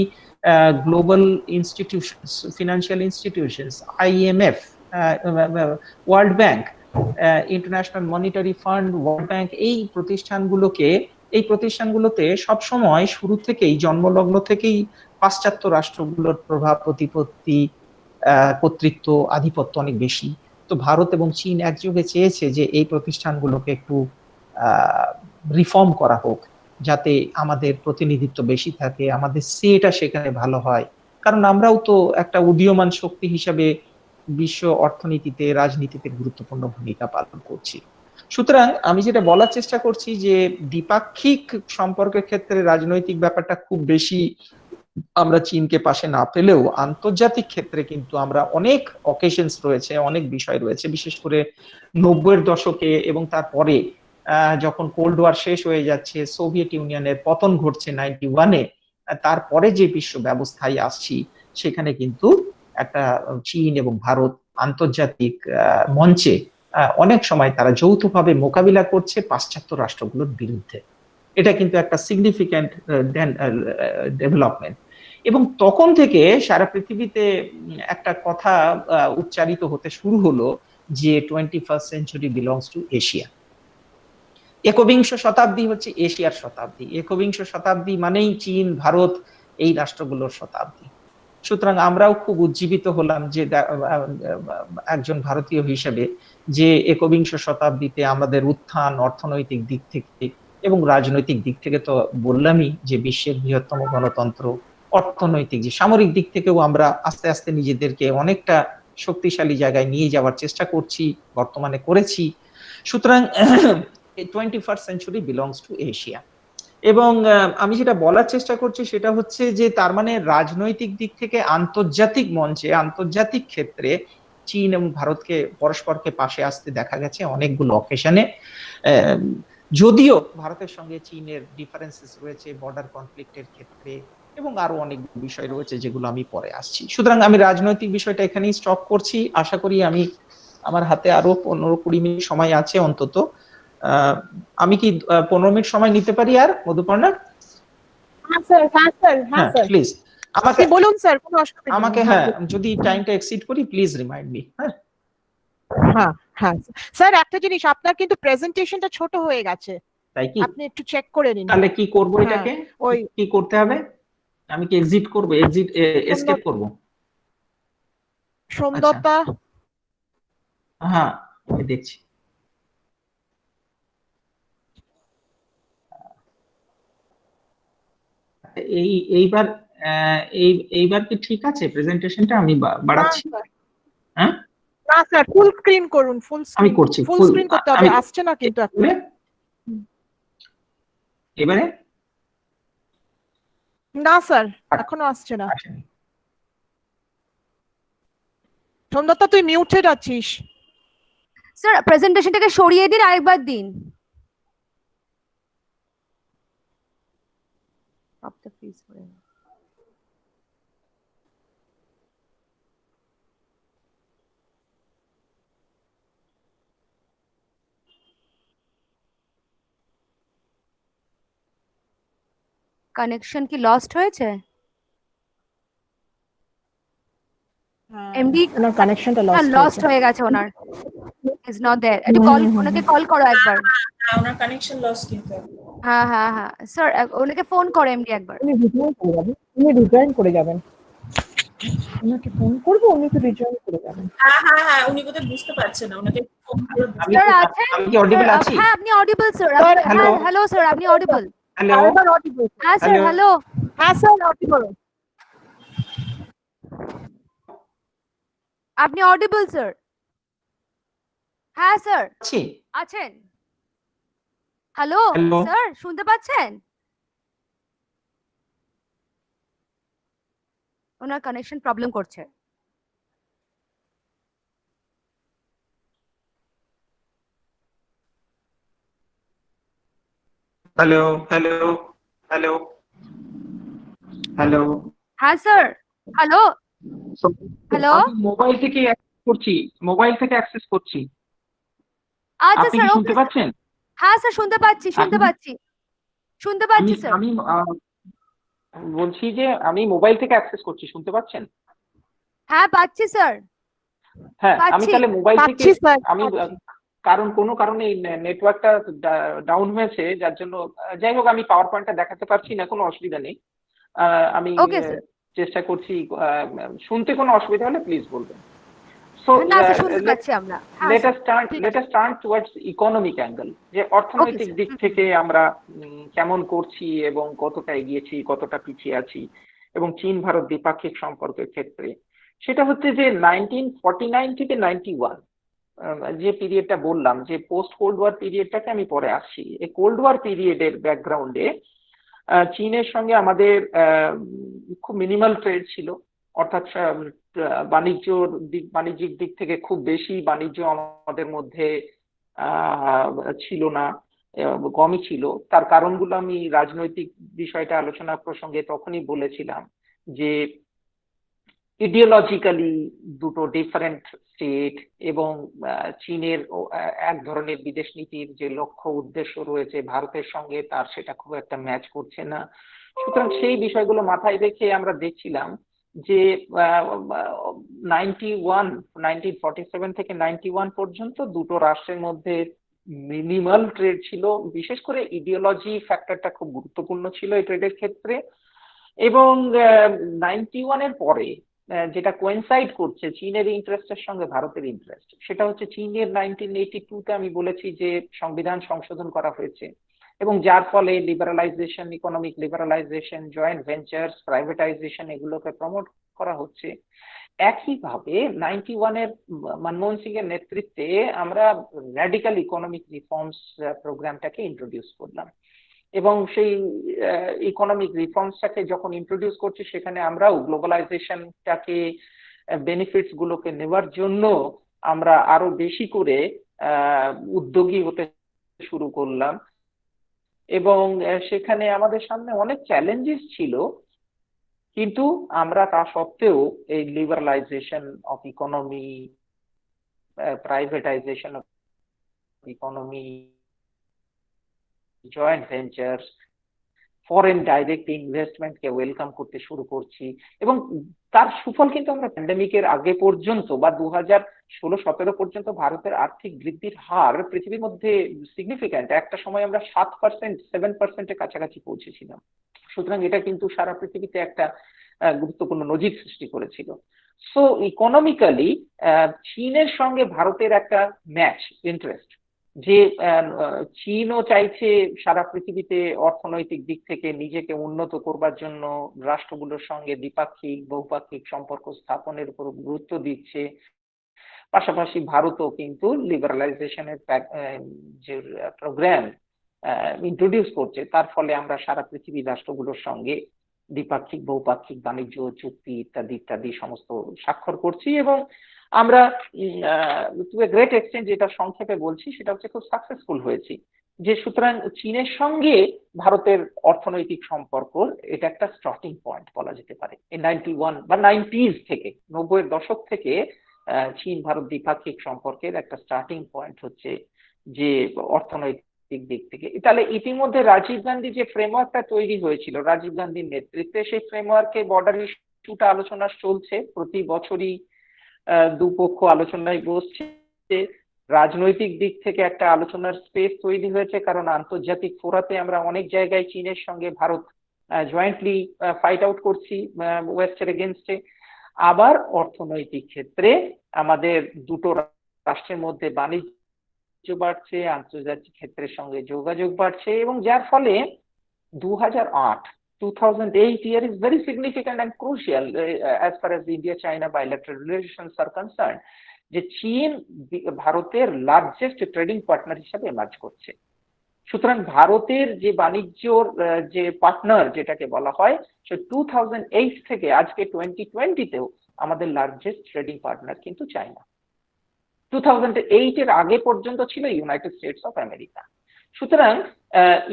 global institutions, financial institutions, IMF, world bank, international monetary fund, world bank, এই প্রতিষ্ঠানগুলোতে সবসময় শুরু থেকেই, জন্মলগ্ন থেকেই পাশ্চাত্য রাষ্ট্রগুলোর প্রভাব, প্রতিপত্তি, কর্তৃত্ব, আধিপত্য অনেক বেশি। তো ভারত এবং চীন একযোগে চেয়েছে যে এই প্রতিষ্ঠানগুলোকে একটু রিফর্ম করা হোক, যাতে আমাদের প্রতিনিধিত্ব বেশি থাকে, আমাদের সেটা সেখানে ভালো হয়, কারণ আমরাও তো একটা উদীয়মান শক্তি হিসাবে বিশ্ব অর্থনীতিতে, রাজনীতিতে গুরুত্বপূর্ণ ভূমিকা পালন করছি। সুতরাং আমি যেটা বলার চেষ্টা করছি যে দ্বিপাক্ষিক সম্পর্কের ক্ষেত্রে রাজনৈতিক ব্যাপারটা খুব বেশি আমরা চীনকে পাশে না পেলেও, আন্তর্জাতিক ক্ষেত্রে কিন্তু আমরা অনেক অকেশনস রয়েছে, অনেক বিষয় রয়েছে, বিশেষ করে 90-এর দশকে এবং তারপরে যখন কোল্ড ওয়ার শেষ হয়ে যাচ্ছে, সোভিয়েত ইউনিয়নের পতন ঘটছে 91-এ, তারপরে যে বিশ্ব ব্যবস্থায় আসছি, সেখানে কিন্তু একটা চীন এবং ভারত আন্তর্জাতিক মঞ্চে অনেক সময় তারা যৌথভাবে মোকাবিলা করছে পাশ্চাত্য রাষ্ট্রগুলোর বিরুদ্ধে। এটা কিন্তু একটা সিগনিফিক্যান্ট ডেভেলপমেন্ট। এবং তখন থেকে সারা পৃথিবীতে একটা কথা উচ্চারিত হতে শুরু হলো যে 21st century belongs to Asia। একবিংশ শতাব্দী হচ্ছে এশিয়ার শতাব্দী। একবিংশ শতাব্দী মানেই চীন, ভারত, এই রাষ্ট্রগুলোর শতাব্দী। সুতরাং আমরাও খুব উজ্জীবিত হলাম যে একজন ভারতীয় হিসেবে, যে একবিংশ শতাব্দীতে আমাদের উত্থান অর্থনৈতিক দিক থেকে এবং রাজনৈতিক দিক থেকে তো বললামই, যে বিশ্বের বৃহত্তম গণতন্ত্র, অর্থনৈতিক যে সামরিক দিক থেকেও আমরা আস্তে আস্তে নিজেদেরকে অনেকটা শক্তিশালী জায়গায় নিয়ে যাওয়ার চেষ্টা করছি, বর্তমানে করেছি। সুতরাং 21st century belongs to Asia। এবং আমি যেটা বলার চেষ্টা করছি সেটা হচ্ছে যে তার মানে রাজনৈতিক দিক থেকে আন্তর্জাতিক মঞ্চে, আন্তর্জাতিক ক্ষেত্রে চীন এবং ভারতকে পরস্পরকে পাশে আসতে দেখা গেছে অনেকগুলো অকেশনে। যদিও ভারতের সঙ্গে চীনের ডিফারেন্সেস রয়েছে বর্ডার কনফ্লিক্টের ক্ষেত্রে, এবং আরো অনেক বিষয় রয়েছে যেগুলো আমি পরে আসছি। সুতরাং আমি রাজনৈতিক বিষয়টা এখানেই স্টপ করছি। আশা করি আমার হাতে আরো 15-20 মিনিট সময় আছে অন্তত। আমি কি 15 মিনিট সময় নিতে পারি আর, মধুপর্ণা? হ্যাঁ স্যার প্লিজ আমাকে বলুন স্যার, কোনো অসুবিধা নেই। আমাকে হ্যাঁ, যদি টাইমটা এক্সিড করি প্লিজ রিমাইন্ড মি। হ্যাঁ স্যার, একটা জিনিস, আপনার কিন্তু প্রেজেন্টেশনটা ছোট হয়ে গেছে, তাই কি? আপনি একটু চেক করে নিন। তাহলে কি করব এটাকে? ওই কি করতে হবে? আমি কি এক্সিট করব, এসকেপ করব? সোমদত্তা, হ্যাঁ আমি দেখছি। এইবার এইবার কি ঠিক আছে প্রেজেন্টেশনটা? আমি বাড়াচ্ছি। হ্যাঁ না স্যার, ফুল স্ক্রিন করুন, ফুল স্ক্রিন। আমি করছি, ফুল স্ক্রিন করতে হবে, আসছে না কিন্তু এখন। এবারে না স্যার, এখনো আসছে না। সোমদত্তা, তুই মিউটেড আছিস। স্যার প্রেজেন্টেশনটাকে সরিয়ে দিন, আরেকবার দিন। আপটা ফ্রিজ করে কানেকশন কি লস্ট হয়েছে? এমডি ওনার কানেকশনটা লস্ট হয়ে গেছে, ওনার ইজ নট দেয়ার। একটু ওনাকে কল করো একবার। ওনার কানেকশন লস কিন্তু। হ্যাঁ স্যার, ওনাকে ফোন করো এমডি একবার। উনি রিজয়েন করে যাবেন। ওনাকে ফোন করবো, উনি তো রিজয়েন করে যাবেন। হ্যাঁ উনি বোধহয় বুঝতে পারছেন না, ওনাকে ফোন করে স্যার আছেন? আমি কি অডিবল আছি? হ্যাঁ আপনি অডিবল স্যার। হ্যালো স্যার, আপনি অডিবল? Hello audible? হ্যাঁ স্যার, হ্যালো। হ্যাঁ স্যার, অডিবল। আপনি অডিবল স্যার? হ্যাঁ স্যার আছি আছেন। Hello Hello? স্যার, শুনতে পাচ্ছেন? ওনার কানেকশন প্রবলেম করছে। হ্যালো হ্যালো হ্যালো হ্যালো হ্যাঁ স্যার, হ্যালো হ্যালো। আমি মোবাইল থেকে অ্যাক্সেস করছি। আচ্ছা আপনি স্যার, কি ওকে শুনতে পাচ্ছেন? হ্যাঁ স্যার, শুনতে পাচ্ছি আমি শুনতে আমি পাচ্ছি স্যার। আমি বলছি যে আমি মোবাইল থেকে অ্যাক্সেস করছি, শুনতে পাচ্ছেন? হ্যাঁ পাচ্ছি স্যার, হ্যাঁ, আমি পাচ্ছি। তাহলে মোবাইল থেকে পাচ্ছি স্যার, আমি পাচ্ছি। কারণ কোনো কারণে নেটওয়ার্কটা ডাউন হয়েছে, যার জন্য যাই হোক আমি পাওয়ার পয়েন্টটা দেখাতে পারছি না, কোনো অসুবিধা নেই। আমি ওকে স্যার। চেষ্টা করছি। শুনতে কোনো অসুবিধা হলে প্লিজ বলবেন। সো না স্যার, শুনতে পাচ্ছি আমরা। হ্যাঁ let স্যার, us turn ঠিক let আছে। us turn towards economic angle, যে ওকে অর্থনৈতিক স্যার। দিক থেকে আমরা কেমন করছি এবং কতটা এগিয়েছি, কতটা পিছিয়ে আছি, এবং চীন ভারত দ্বিপাক্ষিক সম্পর্কের ক্ষেত্রে সেটা হচ্ছে যে 1949 থেকে 91 যে পিরিয়ডটা বললাম, যে পোস্ট কোল্ড ওয়ার পিরিয়ডটাকে আমি পরে আসছি। এই কোল্ড ওয়ার পিরিয়ডের ব্যাকগ্রাউন্ডে চীনের সঙ্গে আমাদের খুব মিনিমাল ট্রেড ছিল, অর্থাৎ বাণিজ্যিক দিক থেকে খুব বেশি বাণিজ্য আমাদের মধ্যে ছিল না, কমই ছিল। তার কারণগুলো আমি রাজনৈতিক বিষয়টা আলোচনা প্রসঙ্গে তখনই বলেছিলাম যে ইডিওলজিক্যালি দুটো ডিফারেন্ট স্টেট, এবং চীনের এক ধরনের বিদেশ নীতির যে লক্ষ্য উদ্দেশ্য রয়েছে ভারতের সঙ্গে, তার সেটা খুব একটা ম্যাচ করছে না। সুতরাং সেই বিষয়গুলো মাথায় রেখে আমরা দেখছিলাম যে 1947 থেকে 91 পর্যন্ত দুটো রাষ্ট্রের মধ্যে মিনিমাল ট্রেড ছিল। বিশেষ করে ইডিওলজি ফ্যাক্টরটা খুব গুরুত্বপূর্ণ ছিল এই ট্রেডের ক্ষেত্রে। এবং 91-এর পরে যেটা কোয়েনসাইড করছে চীনের ইন্টারেস্টের সঙ্গে ভারতের ইন্টারেস্ট, সেটা হচ্ছে চীনের 1982-তে আমি বলেছি যে সংবিধান সংশোধন করা হয়েছে, এবং যার ফলে liberalisation, economic liberalisation, joint ventures, privatisation এগুলোকে প্রমোট করা হচ্ছে। একইভাবে 91-এর মনমোহন সিং এর নেতৃত্বে আমরা র্যাডিক্যাল ইকোনমিক রিফর্মস প্রোগ্রামটাকে ইন্ট্রোডিউস করলাম, এবং সেই ইকোনমিক রিফর্মসটাকে যখন ইন্ট্রোডিউস করছি সেখানে আমরাও গ্লোবালাইজেশনটাকে বেনিফিটস গুলোকে নেওয়ার জন্য আমরা আরো বেশি করে উদ্যোগী হতে শুরু করলাম। এবং সেখানে আমাদের সামনে অনেক চ্যালেঞ্জেস ছিল, কিন্তু আমরা তা সত্ত্বেও এই liberalisation of economy, privatisation of economy, joint ventures, foreign direct ইনভেস্টমেন্টকে ওয়েলকাম করতে শুরু করছি। এবং তার সুফল কিন্তু আমরা প্যান্ডেমিকের আগে পর্যন্ত বা 2016-17 পর্যন্ত ভারতের আর্থিক বৃদ্ধির হার পৃথিবীর মধ্যে সিগনিফিক্যান্ট। একটা সময় আমরা 7%, 7%-এর কাছাকাছি পৌঁছেছিলাম। সুতরাং এটা কিন্তু সারা পৃথিবীতে একটা গুরুত্বপূর্ণ নজির সৃষ্টি করেছিল। সো ইকোনমিক্যালি চীনের সঙ্গে ভারতের একটা ম্যাচ ইন্টারেস্ট, যে চীনও চাইছে সারা পৃথিবীতে অর্থনৈতিক দিক থেকে নিজেকে উন্নত করবার জন্য রাষ্ট্রগুলোর সঙ্গে দ্বিপাক্ষিক বহুপাক্ষিক সম্পর্ক স্থাপনের উপর গুরুত্ব দিচ্ছে। পাশাপাশি ভারতও কিন্তু লিবারালাইজেশনের যে প্রোগ্রাম ইন্ট্রোডিউস করছে, তার ফলে আমরা সারা পৃথিবীর রাষ্ট্রগুলোর সঙ্গে দ্বিপাক্ষিক বহুপাক্ষিক বাণিজ্য চুক্তি ইত্যাদি ইত্যাদি সমস্ত স্বাক্ষর করছি। এবং আমরা টু এ গ্রেট এক্সটেন্ট, যেটা সংক্ষেপে বলছি, সেটা হচ্ছে খুব সাকসেসফুল হয়েছি। যে সুতরাং চীনের সঙ্গে ভারতের অর্থনৈতিক সম্পর্ক এটা একটা স্টার্টিং পয়েন্ট বলা যেতে পারে। এই 91 বা 90s থেকে, 90-এর দশক থেকে চীন ভারত দ্বিপাক্ষিক সম্পর্কের একটা স্টার্টিং পয়েন্ট হচ্ছে যে অর্থনৈতিক দিক থেকে। তাহলে ইতিমধ্যে রাজীব গান্ধী যে ফ্রেমওয়ার্কটা তৈরি হয়েছিল রাজীব গান্ধীর নেতৃত্বে, সেই ফ্রেমওয়ার্কে বর্ডার ইস্যুটা আলোচনা চলছে। প্রতি বছরই দুপক্ষ আলোচনায় বসছে। রাজনৈতিক দিক থেকে একটা আলোচনার স্পেস তৈরি হয়েছে, কারণ আন্তর্জাতিক ফোরাতে আমরা অনেক জায়গায় চীনের সঙ্গে ভারত জয়েন্টলি ফাইট আউট করছি ওয়েস্টের এগেনস্টে। আবার অর্থনৈতিক ক্ষেত্রে আমাদের দুটো রাষ্ট্রের মধ্যে বাণিজ্য বাড়ছে, আন্তর্জাতিক ক্ষেত্রের সঙ্গে যোগাযোগ বাড়ছে, এবং যার ফলে 2008 year is very significant and crucial as far as the India-China bilateral relations are concerned. যে চীন ভারতের লার্জেস্ট ট্রেডিং পার্টনার হিসাবে এমার্জ করছে। সুতরাং ভারতের যে বাণিজ্যর যে পার্টনার যেটাকে বলা হয়, সে 2008 থেকে আজকে 2020-তেও আমাদের লার্জেস্ট ট্রেডিং পার্টনার কিন্তু চায়না। 2008 এর আগে পর্যন্ত ছিল ইউনাইটেড স্টেটস অফ আমেরিকা। সুতরাং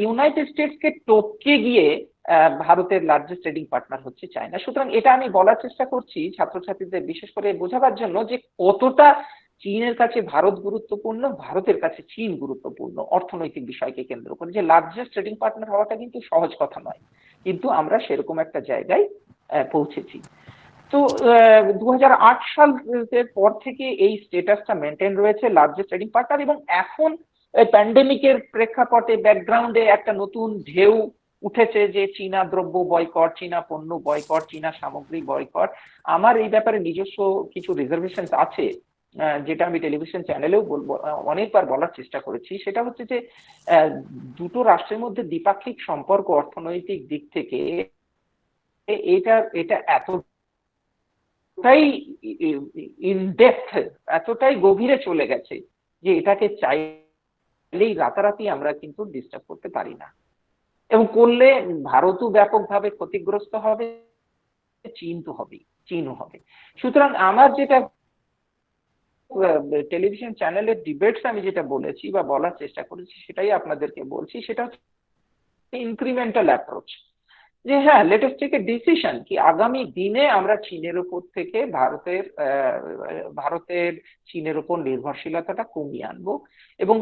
ইউনাইটেড স্টেটসকে টপকে গিয়ে ভারতের লার্জেস্ট ট্রেডিং পার্টনার হচ্ছে চায়না। সুতরাং এটা আমি বলার চেষ্টা করছি ছাত্রছাত্রীদের বিশেষ করে বোঝাবার জন্য যে কতটা চীনের কাছে ভারত গুরুত্বপূর্ণ, ভারতের কাছে চীন গুরুত্বপূর্ণ অর্থনৈতিক বিষয়কে কেন্দ্র করে। যে লার্জেস্ট ট্রেডিং পার্টনার হওয়াটা কিন্তু সহজ কথা নয়, কিন্তু আমরা সেরকম একটা জায়গায় পৌঁছেছি। তো 2008 সালের পর থেকে এই স্ট্যাটাসটা মেনটেন রয়েছে লার্জেস্ট ট্রেডিং পার্টনার, এবং এখন প্যান্ডেমিকের প্রেক্ষাপটে ব্যাকগ্রাউন্ডে একটা নতুন ঢেউ উঠেছে যে চীনা দ্রব্য বয়কট, চীনা পণ্য বয়কট, চীনা সামগ্রী বয়কট। আমার এই ব্যাপারে নিজস্ব কিছু রিজার্ভেশন আছে, যেটা আমি টেলিভিশন চ্যানেলেও বলবো, অনেকবার বলার চেষ্টা করেছি। সেটা হচ্ছে যে দুটো রাষ্ট্রের মধ্যে দ্বিপাক্ষিক সম্পর্ক অর্থনৈতিক দিক থেকে এটা এতটাই ইনডেপথ, এতটাই গভীরে চলে গেছে যে এটাকে চাইলেই রাতারাতি আমরা কিন্তু ডিস্টার্ব করতে পারি না, এবং করলে ভারতও ব্যাপকভাবে ক্ষতিগ্রস্ত হবে, চীনও হবে। সুতরাং আমার যেটা টেলিভিশন চ্যানেলের ডিবেটস আমি যেটা বলেছি বা বলার চেষ্টা করেছি সেটাই আপনাদেরকে বলছি, সেটা হচ্ছে ইনক্রিমেন্টাল অ্যাপ্রোচ। যে হ্যাঁ, let us take a decision কি আগামী দিনে আমরা চীনের উপর থেকে ভারতের চীনের উপর নির্ভরশীলতাটা কমিয়ে আনবো, এবং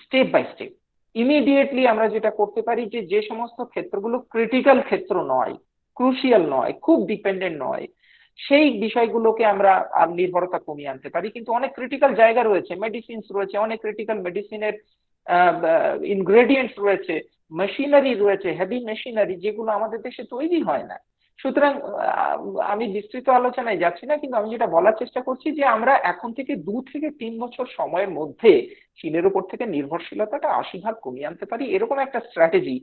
স্টেপ বাই স্টেপ ইমিডিয়েটলি আমরা যেটা করতে পারি যে সমস্ত ক্ষেত্রগুলো ক্রিটিক্যাল ক্ষেত্র নয়, ক্রুশিয়াল নয়, খুব ডিপেন্ডেন্ট নয়, সেই বিষয়গুলোকে আমরা নির্ভরতা কমিয়ে আনতে পারি। কিন্তু অনেক ক্রিটিক্যাল জায়গা রয়েছে, মেডিসিনস রয়েছে, অনেক ক্রিটিক্যাল মেডিসিনের ইনগ্রেডিয়েন্টস রয়েছে, মেশিনারি রয়েছে, হেভি মেশিনারি, যেগুলো আমাদের দেশে তৈরি হয় না। সুতরাং আমি বিস্তৃত আলোচনায় যাচ্ছি না, কিন্তু আমি যেটা বলার চেষ্টা করছি যে আমরা এখন থেকে 2 থেকে 3 বছর সময়ের মধ্যে চীনের উপর থেকে নির্ভরশীলতাটা 80% কমিয়ে আনতে পারি, এরকম একটা স্ট্র্যাটেজি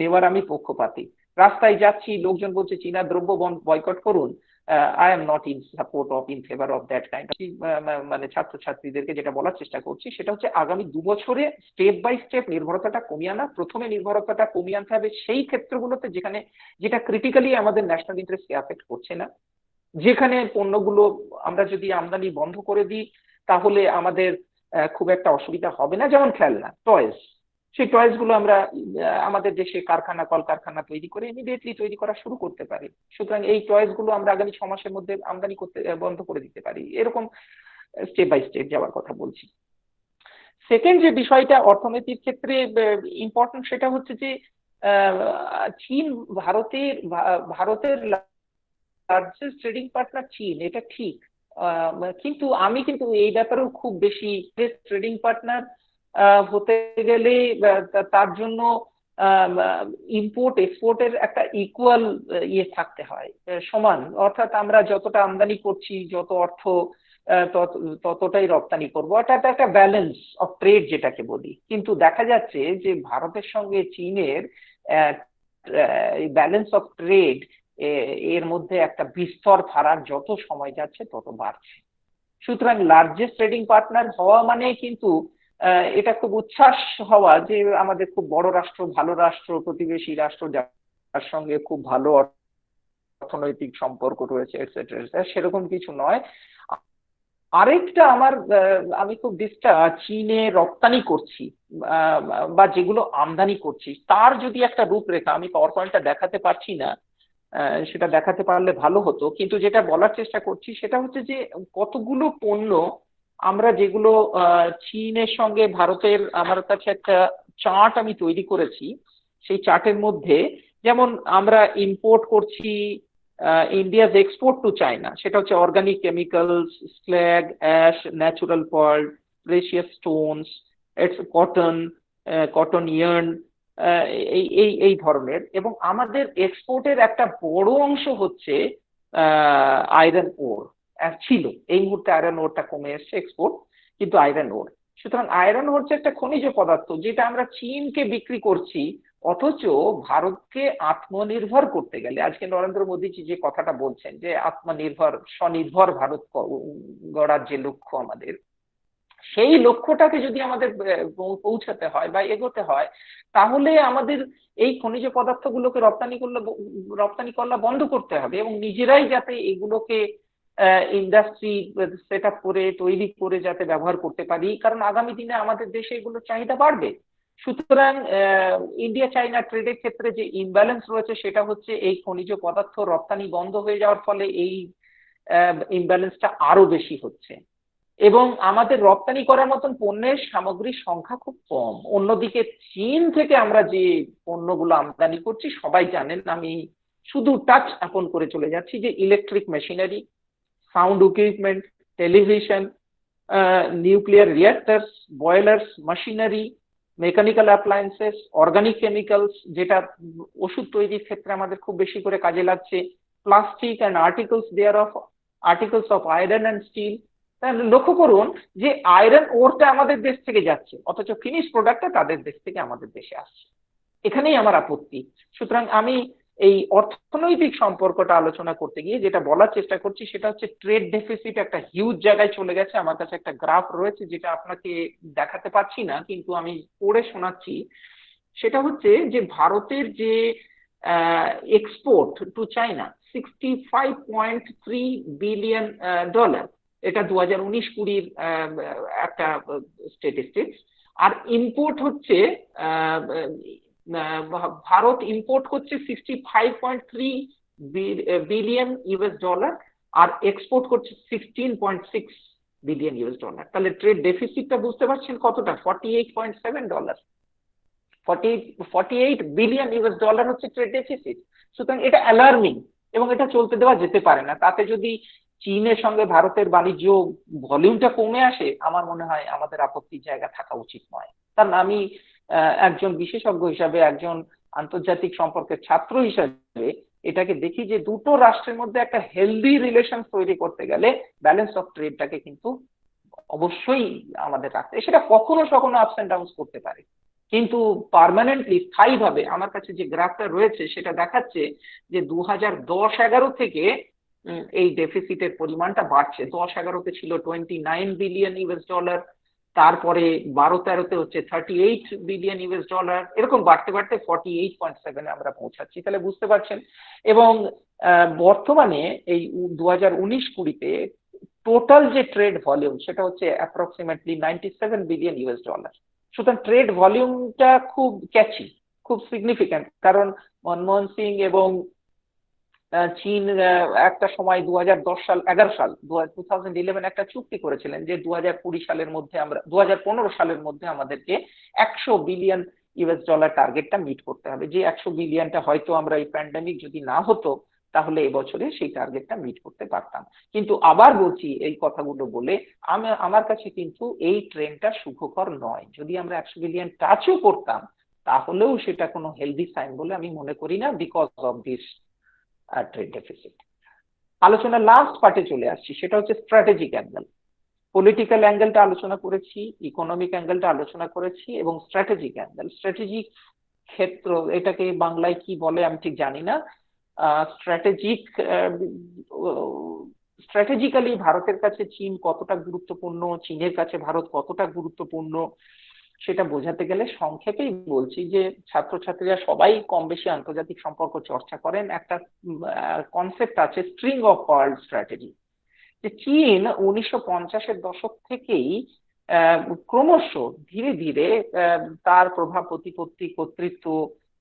নেওয়ার আমি পক্ষপাতী। রাস্তায় যাচ্ছি, লোকজন বলছে চীনা দ্রব্য বয়কট করুন, I am not in support of in favour of that kind. মানে ছাত্রছাত্রীদেরকে যেটা বলার চেষ্টা করছি সেটা হচ্ছে আগামী 2 বছরে স্টেপ বাই স্টেপ নির্ভরতাটা কমিয়ে আনা। প্রথমে নির্ভরতাটা কমিয়ে আনতে হবে সেই ক্ষেত্রগুলোতে যেটা ক্রিটিক্যালি আমাদের ন্যাশনাল ইন্টারেস্টকে অ্যাফেক্ট করছে না, যেখানে পণ্যগুলো আমরা যদি আমদানি বন্ধ করে দিই তাহলে আমাদের খুব একটা অসুবিধা হবে না। যেমন খেলনা, টয়েস, সেই টয়েস গুলো আমরা আমাদের দেশে কলকারখানা তৈরি করে ইমিডিয়েটলি তৈরি করা শুরু করতে পারি। সুতরাং এই টয়েস গুলো আমরা আগামী 6 মাসের মধ্যে আমদানি করতে বন্ধ করে দিতে পারি। এরকম স্টেপ বাই স্টেপ যাওয়ার কথা বলছি। সেকেন্ড যে বিষয়টা অর্থনীতির ক্ষেত্রে ইম্পর্টেন্ট, সেটা হচ্ছে যে চীন ভারতের লার্জেস্ট ট্রেডিং পার্টনার চীন, এটা ঠিক, কিন্তু আমি কিন্তু এই ব্যাপারেও খুব বেশি ট্রেডিং পার্টনার হতে গেলে তার জন্য ইম্পোর্ট এক্সপোর্টের একটা ইকুয়াল থাকতে হয়, সমান। অর্থাৎ আমরা যতটা আমদানি করছি, যত অর্থ ততটাই রপ্তানি করবো, অর্থাৎ একটা ব্যালেন্স অফ ট্রেড যেটাকে বলি। কিন্তু দেখা যাচ্ছে যে ভারতের সঙ্গে চীনের ব্যালেন্স অফ ট্রেড এর মধ্যে একটা বিস্তর ফারাক যত সময় যাচ্ছে তত বাড়ছে। সুতরাং লার্জেস্ট ট্রেডিং পার্টনার হওয়া মানে কিন্তু এটা খুব উচ্ছ্বাস হওয়া যে আমাদের খুব বড় রাষ্ট্র, ভালো রাষ্ট্র, প্রতিবেশী রাষ্ট্র যার সঙ্গে খুব ভালো অর্থনৈতিক সম্পর্ক রয়েছে এটসেট্রা, সেরকম কিছু নয়। আরেকটা আমি খুব চীনে রপ্তানি করছি বা যেগুলো আমদানি করছি তার যদি একটা রূপরেখা, আমি পাওয়ার পয়েন্টটা দেখাতে পারছি না, সেটা দেখাতে পারলে ভালো হতো, কিন্তু যেটা বলার চেষ্টা করছি সেটা হচ্ছে যে কতগুলো পণ্য আমরা যেগুলো চীনের সঙ্গে ভারতের, আমার কাছে একটা চার্ট আমি তৈরি করেছি, সেই চার্টের মধ্যে যেমন আমরা ইম্পোর্ট করছি ইন্ডিয়া's export to China, সেটা হচ্ছে organic chemicals, slag, ash, natural pearl, precious stones, cotton yarn, এই ধরনের। এবং আমাদের এক্সপোর্টের একটা বড় অংশ হচ্ছে আয়রন ওর ছিল, এই মুহূর্তে আয়রন ওরটা কমে এসছে এক্সপোর্ট, কিন্তু আয়রন ওর। সুতরাং আয়রন হচ্ছে একটা খনিজ পদার্থ যেটা আমরা চীনকে বিক্রি করছি অথচ ভারতকে আত্মনির্ভর করতে গেলে আজকে নরেন্দ্র মোদীজি যে কথাটা বলছেন যে আত্মনির্ভর স্বনির্ভর ভারত গড়ার যে লক্ষ্য আমাদের, সেই লক্ষ্যটাকে যদি আমাদের পৌঁছাতে হয় বা এগোতে হয়, তাহলে আমাদের এই খনিজ পদার্থগুলোকে রপ্তানি করা বন্ধ করতে হবে এবং নিজেরাই যাতে এগুলোকে ইন্ডাস্ট্রি সেট আপ করে তৈরি করে যাতে ব্যবহার করতে পারি, কারণ আগামী দিনে আমাদের দেশে এগুলোর চাহিদা বাড়বে। সুতরাং ইন্ডিয়া চাইনা ট্রেডের ক্ষেত্রে যে ইমব্যালেন্স রয়েছে সেটা হচ্ছে এই খনিজ পদার্থ রপ্তানি বন্ধ হয়ে যাওয়ার ফলে এই ইমব্যালেন্সটা আরো বেশি হচ্ছে এবং আমাদের রপ্তানি করার মতন পণ্যের সামগ্রীর সংখ্যা খুব কম। অন্যদিকে চীন থেকে আমরা যে পণ্যগুলো আমদানি করছি, সবাই জানেন, আমি শুধু টাচ আপন করে চলে যাচ্ছি, যে electric machinery, sound equipment, television, nuclear reactors, boilers, machinery, mechanical appliances, organic chemicals, যেটা ওষুধ তৈরির ক্ষেত্রে আমাদের খুব বেশি করে কাজে লাগছে, plastic and articles of iron and steel. লক্ষ্য করুন যে আয়রন ওরটা আমাদের দেশ থেকে যাচ্ছে, অথচ ফিনিশ প্রোডাক্টটা তাদের দেশ থেকে আমাদের দেশে আসছে। এখানেই আমার আপত্তি। সুতরাং আমি এই অর্থনৈতিক সম্পর্কটা আলোচনা করতে গিয়ে যেটা বলার চেষ্টা করছি সেটা হচ্ছে ট্রেড ডেফিসিট একটা হিউজ জায়গায় চলে গেছে। আমার কাছে একটা গ্রাফ রয়েছে যেটা আপনাকে দেখাতে পারছি না, কিন্তু আমি পড়ে শোনাচ্ছি। সেটা হচ্ছে যে ভারতের যে export two China 65.3 billion dollar, এটা 2019-20 একটা স্ট্যাটিস্টিক্স। আর ইম্পোর্ট হচ্ছে ভারত ইম্পোর্ট করছে 65.3 বিলিয়ন ইউএস ডলার আর এক্সপোর্ট করছে 16.6 বিলিয়ন ইউএস ডলার। তাহলে ট্রেড ডেফিসিটটা বুঝতে পারছেন কতটা, 48.7 ডলার, 48 বিলিয়ন ইউএস ডলার হচ্ছে ট্রেড ডেফিসিট। সুতরাং এটা অ্যালার্মিং এবং এটা চলতে দেওয়া যেতে পারে না। তাতে যদি চীনের সঙ্গে ভারতের বাণিজ্য ভলিউমটা কমে আসে, আমার মনে হয় আমাদের আপত্তির জায়গা থাকা উচিত নয়। কারণ আমি একজন বিশেষজ্ঞ হিসাবে, একজন আন্তর্জাতিক সম্পর্কের ছাত্র হিসাবে এটাকে দেখি যে দুটো রাষ্ট্রের মধ্যে একটা হেলদি রিলেশন তৈরি করতে গেলে ব্যালেন্স অফ ট্রেডটাকে কিন্তু অবশ্যই আমাদের রাখতে, সেটা কখনো কখনো আপস এন্ড ডাউনস করতে পারে, কিন্তু পার্মানেন্টলি স্থায়ীভাবে আমার কাছে যে গ্রাফটা রয়েছে সেটা দেখাচ্ছে যে 2010-11 থেকে এই ডেফিসিটের পরিমাণটা বাড়ছে। 10-11-তে ছিল 29 বিলিয়ন ইউএস ডলার, তারপরে 12-13-তে হচ্ছে 38 বিলিয়ন ইউএস ডলার, এরকম বাড়তে বাড়তে 48.7 আমরা পৌঁছাচ্ছি। তাহলে বুঝতে পারছেন। এবং বর্তমানে এই 2019-20-তে টোটাল যে ট্রেড ভলিউম সেটা হচ্ছে অ্যাপ্রক্সিমেটলি 97 বিলিয়ন ইউএস ডলার। সুতরাং ট্রেড ভলিউমটা খুব ক্যাচি, খুব সিগনিফিক্যান্ট। কারণ মনমোহন সিং এবং চীন একটা সময় 2011 একটা চুক্তি করেছিলেন যে 2020 সালের মধ্যে আমরা 2015 সালের মধ্যে আমাদেরকে 100 বিলিয়ন ইউএস ডলার টার্গেটটা মিট করতে হবে। যে 100 বিলিয়নটা হয়তো আমরা এই প্যান্ডেমিক যদি না হতো তাহলে এবছরে সেই টার্গেটটা মিট করতে পারতাম। কিন্তু আবার বলছি এই কথাগুলো বলে আমার কাছে কিন্তু এই ট্রেন্ডটা সুখকর নয়। যদি আমরা 100 বিলিয়ন টাচও করতাম তাহলেও সেটা কোনো হেলদি সাইন বলে আমি মনে করি না, because of this trade deficit. আলোচনা লাস্ট পার্টে চলে আসছি, সেটা হচ্ছে স্ট্র্যাটেজিক অ্যাঙ্গেল। পলিটিক্যাল অ্যাঙ্গেলটা আলোচনা করেছি, ইকোনমিক অ্যাঙ্গেলটা আলোচনা করেছি এবং স্ট্র্যাটেজিক অ্যাঙ্গেল, স্ট্র্যাটেজিক ক্ষেত্র এটাকে বাংলায় কি বলে আমি ঠিক জানি না। স্ট্র্যাটেজিক্যালি ভারতের কাছে চীন কতটা গুরুত্বপূর্ণ, চীনের কাছে ভারত কতটা গুরুত্বপূর্ণ, সেটা বোঝাতে গেলে সংক্ষেপেই বলছি যে ছাত্রছাত্রীরা সবাই কম বেশি আন্তর্জাতিক সম্পর্ক চর্চা করেন। একটা কনসেপ্ট আছে স্ট্রিং অফ পার্ল স্ট্র্যাটেজি, যে চীন 1950-এর দশক থেকেই ক্রমশ ধীরে ধীরে তার প্রভাব প্রতিপত্তি কর্তৃত্ব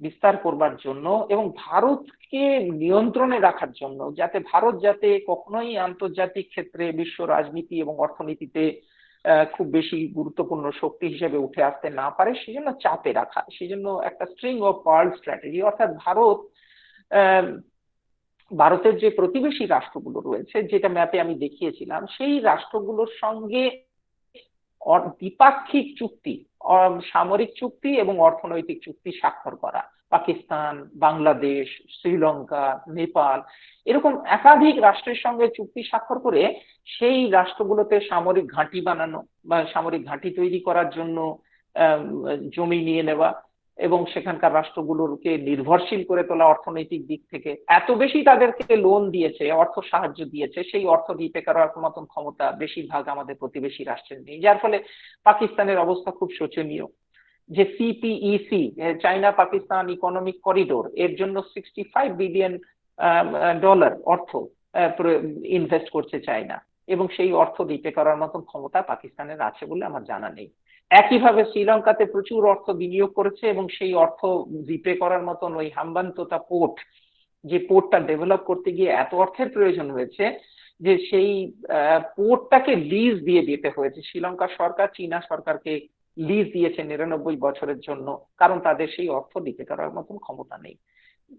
বিস্তার করবার জন্য এবং ভারতকে নিয়ন্ত্রণে রাখার জন্য, যাতে ভারত যাতে কখনোই আন্তর্জাতিক ক্ষেত্রে বিশ্ব রাজনীতি এবং অর্থনীতিতে খুব বেশি গুরুত্বপূর্ণ শক্তি হিসেবে উঠে আসতে না পারে, সেজন্য চাপে রাখা, সেজন্য একটা স্ট্রিং অফ পার্ল স্ট্র্যাটেজি। অর্থাৎ ভারতের যে প্রতিবেশী রাষ্ট্রগুলো রয়েছে, যেটা ম্যাপে আমি দেখিয়েছিলাম, সেই রাষ্ট্রগুলোর সঙ্গে দ্বিপাক্ষিক চুক্তি, সামরিক চুক্তি এবং অর্থনৈতিক চুক্তি স্বাক্ষর করা। পাকিস্তান, বাংলাদেশ, শ্রীলঙ্কা, নেপাল এরকম একাধিক রাষ্ট্রের সঙ্গে চুক্তি স্বাক্ষর করে সেই রাষ্ট্রগুলোতে সামরিক ঘাঁটি বানানো বা সামরিক ঘাঁটি তৈরি করার জন্য জমি নিয়ে নেওয়া, এবং সেখানকার রাষ্ট্রগুলোকে নির্ভরশীল করে তোলা অর্থনৈতিক দিক থেকে, এত বেশি তাদেরকে লোন দিয়েছে, অর্থ সাহায্য দিয়েছে, সেই অর্থ দিতে করার মতন ক্ষমতা বেশিরভাগ আমাদের প্রতিবেশী রাষ্ট্রের নেই, যার ফলে পাকিস্তানের অবস্থা খুব শোচনীয়। যে CPEC, China Pakistan economic corridor, এর জন্য $65 বিলিয়ন অর্থ ইনভেস্ট করছে চায়না, এবং সেই অর্থ দিতে করার মতন ক্ষমতা পাকিস্তানের আছে বলে আমার জানা নেই। একইভাবে শ্রীলঙ্কাতে প্রচুর অর্থ বিনিয়োগ করেছে এবং সেই অর্থ রিপে করার মতন ওই হাম্বানটোটা পোর্ট, যে পোর্টটা ডেভেলপ করতে গিয়ে এত অর্থের প্রয়োজন হয়েছে যে সেই পোর্টটাকে লিজ দিয়ে দিতে হয়েছে। শ্রীলঙ্কা সরকার চীনা সরকারকে লিজ দিয়েছে 99 বছরের জন্য, কারণ তাদের সেই অর্থ দিতে করার মতন ক্ষমতা নেই।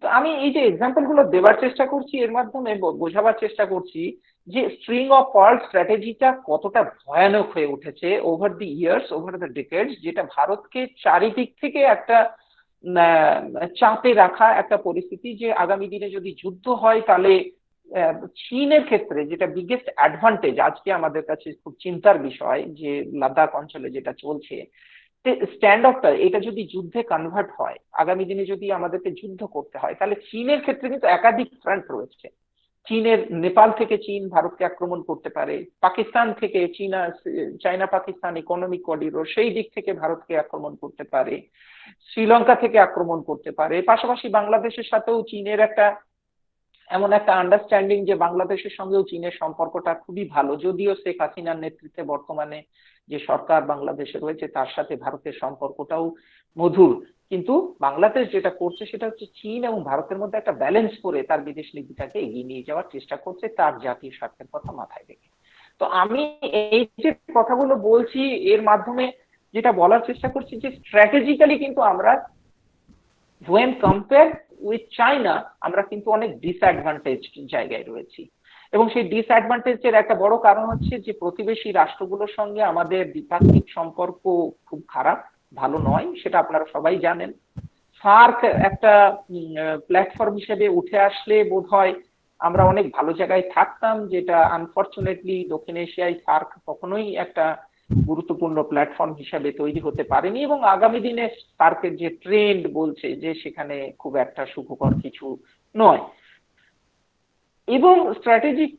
তো আমি এই যে এক্সাম্পল গুলো দেওয়ার চেষ্টা করছি, এর মাধ্যমে বোঝাবার চেষ্টা করছি যে স্ট্রিং অফ পার্ল স্ট্র্যাটেজিটা কতটা ভয়ানক হয়ে উঠেছে over the years, over the ডিকেডস, যেটা ভারতকে চারিদিক থেকে একটা চাপে রাখা একটা পরিস্থিতি, যে আগামী দিনে যদি যুদ্ধ হয় তাহলে চীনের ক্ষেত্রে যেটা বিগেস্ট অ্যাডভান্টেজ আজকে আমাদের কাছে খুব চিন্তার বিষয়, যে লাদাখ অঞ্চলে যেটা চলছে স্ট্যান্ড অফটা, এটা যদি যুদ্ধে কনভার্ট হয়, আগামী দিনে যদি আমাদেরকে যুদ্ধ করতে হয়, তাহলে চীনের ক্ষেত্রে কিন্তু একাধিক ফ্রন্ট রয়েছে। চীনের নেপাল থেকে চীন ভারতকে আক্রমণ করতে পারে, পাকিস্তান থেকে চায়না পাকিস্তান ইকোনমিক করিডোর, সেই দিক থেকে ভারতকে আক্রমণ করতে পারে, শ্রীলঙ্কা থেকে আক্রমণ করতে পারে। পাশাপাশি বাংলাদেশের সাথেও চীনের একটা এমন একটা আন্ডারস্ট্যান্ডিং যে বাংলাদেশের সঙ্গেও চীনের সম্পর্কটা খুবই ভালো, যদিও শেখ হাসিনার নেতৃত্বে বর্তমানে যে সরকার বাংলাদেশে রয়েছে তার সাথে ভারতের সম্পর্কটাও মধুর, কিন্তু বাংলাদেশ যেটা করছে সেটা হচ্ছে চীন এবং ভারতের মধ্যে একটা ব্যালেন্স করে তার বিদেশ নীতিটাকে এগিয়ে নিয়ে যাওয়ার চেষ্টা করছে, তার জাতীয় স্বার্থের কথা মাথায় রেখে। তো আমি এই যে কথাগুলো বলছি এর মাধ্যমে যেটা বলার চেষ্টা করছি যে স্ট্র্যাটেজিক্যালি কিন্তু আমরা when compared with চায়না আমরা কিন্তু অনেক ডিসঅ্যাডভান্টেজ জায়গায় রয়েছি, এবং সেই ডিসঅ্যাডভান্টেজের একটা বড় কারণ হচ্ছে যে প্রতিবেশী রাষ্ট্রগুলোর সঙ্গে আমাদের দ্বিপাক্ষিক সম্পর্ক খুব খারাপ, ভালো নয়, সেটা আপনারা সবাই জানেন। সার্ক একটা প্ল্যাটফর্ম হিসেবে উঠে আসলে বোধহয় আমরা অনেক ভালো জায়গায় থাকতাম, যেটা আনফরচুনেটলি দক্ষিণ এশিয়ায় সার্ক কখনোই একটা গুরুত্বপূর্ণ প্ল্যাটফর্ম হিসাবে তৈরি হতে পারেনি, এবং আগামী দিনে সার্কের যে ট্রেন্ড বলছে যে সেখানে খুব একটা সুখকর কিছু নয়। এবং স্ট্র্যাটেজিক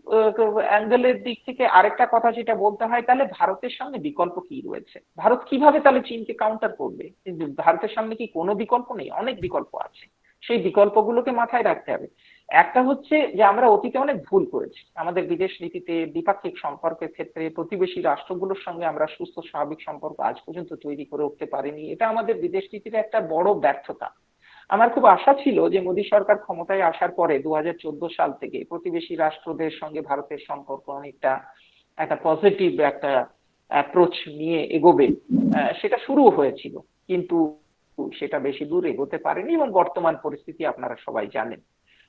অ্যাঙ্গেলের দিক থেকে আরেকটা কথা যেটা বলতে হয়, তাহলে ভারতের সামনে বিকল্প কি রয়েছে, ভারত কিভাবে তাহলে চীনকে কাউন্টার করবে? কিন্তু ভারতের সামনে কি কোনো বিকল্প নেই? অনেক বিকল্প আছে, সেই বিকল্পগুলোকে মাথায় রাখতে হবে। একটা হচ্ছে যে আমরা অতীতে অনেক ভুল করেছি আমাদের বিদেশ নীতিতে, দ্বিপাক্ষিক সম্পর্কের ক্ষেত্রে প্রতিবেশী রাষ্ট্রগুলোর সঙ্গে আমরা সুস্থ স্বাভাবিক সম্পর্ক আজ পর্যন্ত তৈরি করে উঠতে পারিনি, এটা আমাদের বিদেশ নীতির একটা বড় ব্যর্থতা। আমার খুব আশা ছিল যে মোদী সরকার ক্ষমতায় আসার পরে 2014 সাল থেকে প্রতিবেশী রাষ্ট্রদের সঙ্গে ভারতের সম্পর্ক অনেকটা একটা পজিটিভ একটা অ্যাপ্রোচ নিয়ে এগোবে, সেটা শুরু হয়েছিল, কিন্তু সেটা বেশি দূর এগোতে পারেনি, এবং বর্তমান পরিস্থিতি আপনারা সবাই জানেন।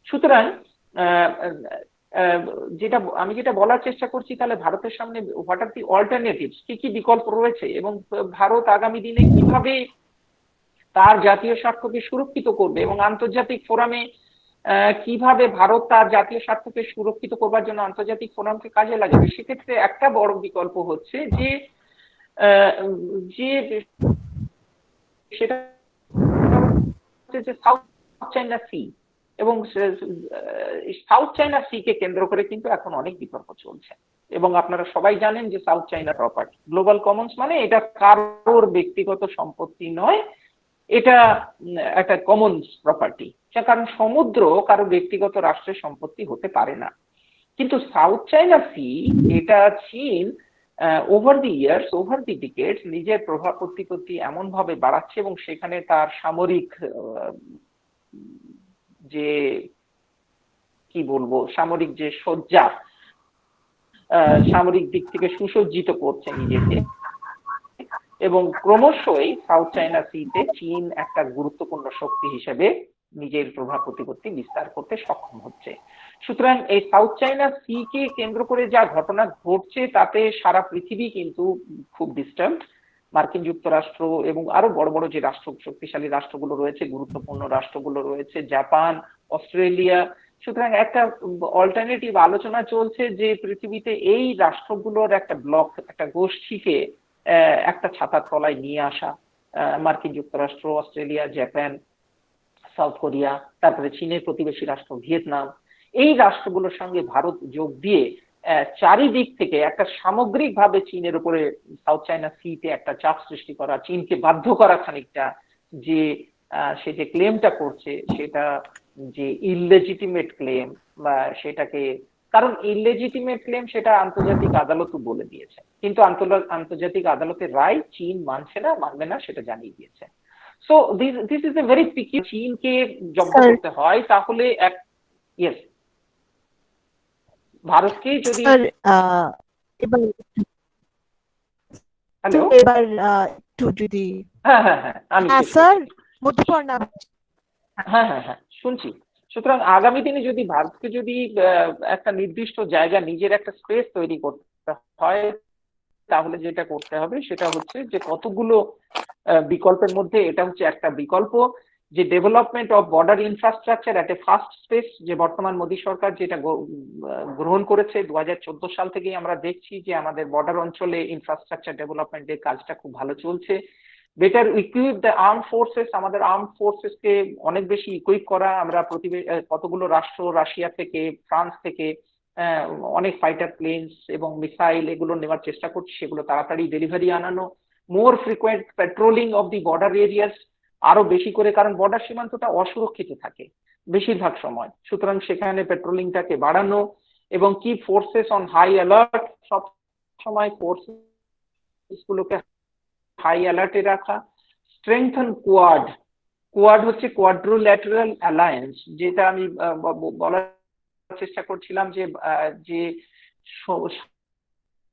সুতরাং যেটা বলার চেষ্টা করছি, তাহলে ভারতের সামনে হোয়াট আর দি অল্টারনেটিভস, কি কি বিকল্প রয়েছে, এবং ভারত আগামী দিনে কিভাবে তার জাতীয় স্বার্থকে সুরক্ষিত করবে, এবং আন্তর্জাতিক ফোরামে কিভাবে ভারত তার জাতীয় স্বার্থকে সুরক্ষিত করবার জন্য আন্তর্জাতিক ফোরামকে কাজে লাগাবে। সেক্ষেত্রে একটা বড় বিকল্প হচ্ছে যে সেটা হচ্ছে যে সাউথ চায়না সি, এবং সাউথ চায়না সি কে কেন্দ্র করে কিন্তু এখন অনেক বিতর্ক চলছে, এবং আপনারা সবাই জানেন যে south China property, global Commons মানে এটা কারোর ব্যক্তিগত সম্পত্তি নয়, এটা একটা কমন্স প্রপার্টি, কারণ সমুদ্র কারো ব্যক্তিগত রাষ্ট্রের সম্পত্তি হতে পারে না। কিন্তু সাউথ চায়না সি, এটা চীন over the years, over the ডিকেডস নিজের প্রভাব প্রতিপত্তি এমন ভাবে বাড়াচ্ছে, এবং সেখানে তার সামরিক যে কি বলবো সামরিক যে সজ্জা, সামরিক দিক থেকে সুসজ্জিত করছে নিজেকে, এবং ক্রমশই সাউথ চায়না সিতে চীন একটা গুরুত্বপূর্ণ শক্তি হিসেবে নিজের প্রভাব প্রতিপত্তি বিস্তার করতে সক্ষম হচ্ছে। সুতরাং এই সাউথ চায়না সি কে কেন্দ্র করে যা ঘটনা ঘটছে তাতে সারা পৃথিবী কিন্তু খুব ডিস্টার্বড। মার্কিন যুক্তরাষ্ট্র এবং আরো বড় বড় যে রাষ্ট্র, শক্তিশালী রাষ্ট্রগুলো রয়েছে, গুরুত্বপূর্ণ রাষ্ট্রগুলো রয়েছে, জাপান, অস্ট্রেলিয়া। সুতরাং একটা অল্টারনেটিভ আলোচনা চলছে যে পৃথিবীতে এই রাষ্ট্রগুলোর একটা ব্লক, একটা গোষ্ঠীকে একটা ছাতার তলায় নিয়ে আসা, মার্কিন যুক্তরাষ্ট্র, অস্ট্রেলিয়া, জাপান, সাউথ কোরিয়া, তারপরে চীনের প্রতিবেশী রাষ্ট্র ভিয়েতনাম, এই রাষ্ট্রগুলোর সঙ্গে ভারত যোগ দিয়ে চারিদিক থেকে একটা সামগ্রিকভাবে চীনের উপরে সাউথ চায়না সিতে একটা চাপ সৃষ্টি করা, চীনকে বাধ্য করা খানিকটা যে সে যে ক্লেমটা করছে সেটা যে ইললেজিটিমেট ক্লেম, বা সেটাকে, কারণ ইললেজিটিমেট ক্লেম সেটা আন্তর্জাতিক আদালতও বলে দিয়েছে, কিন্তু আন্তর্জাতিক আদালতের রায় চীন মানছে না, মানবে না, সেটা জানিয়ে দিয়েছে। So this is a very picky. চীনকে জব্দ Sir. করতে হয় তাহলে এক, ইয়েস, ভারতকে যদি, স্যার এবার হ্যালো, এবার একটু যদি হ্যাঁ হ্যাঁ হ্যাঁ আমি হ্যাঁ শেষ স্যার করছি। মধুপর্ণা হ্যাঁ হ্যাঁ হ্যাঁ শুনছি। সুতরাং আগামী দিনে যদি ভারতকে যদি একটা নির্দিষ্ট জায়গা, নিজের একটা স্পেস তৈরি করতে হয়, তাহলে যেটা করতে হবে সেটা হচ্ছে যে কতগুলো বিকল্পের মধ্যে এটা হচ্ছে একটা বিকল্প, যে development of border infrastructure at A first space, যে বর্তমান মোদী সরকার যেটা গ্রহণ করেছে 2014 সাল থেকেই আমরা দেখছি যে আমাদের বর্ডার অঞ্চলে ইনফ্রাস্ট্রাকচার ডেভেলপমেন্টের কাজটা খুব ভালো চলছে। Better equip the arm forces, আমাদের আর্ম ফোর্সেস কে অনেক বেশি ইকুইপ করা। আমরা কতগুলো রাষ্ট্র, রাশিয়া থেকে, ফ্রান্স থেকে অনেক ফাইটার প্লেনস এবং মিসাইল এগুলো নেওয়ার চেষ্টা করছি, সেগুলো তাড়াতাড়ি ডেলিভারি আনানো। More frequent patrolling of the border areas, আরো বেশি করে, কারণ বর্ডার সীমান্তটা অসুরক্ষিত থাকে বেশিরভাগ সময়, সুতরাং সেখানে পেট্রোলিংটাকে বাড়ানো, এবং কি ফোর্সেস অন হাই অ্যালার্ট, সব সময় ফোর্সেস গুলোকে হাই অ্যালার্টে রাখা। স্ট্রেংথেন কোয়াড, কোয়াড হচ্ছে কোয়াড্রিল্যাটারাল অ্যালায়েন্স, যেটা আমি বলার চেষ্টা করছিলাম যে যে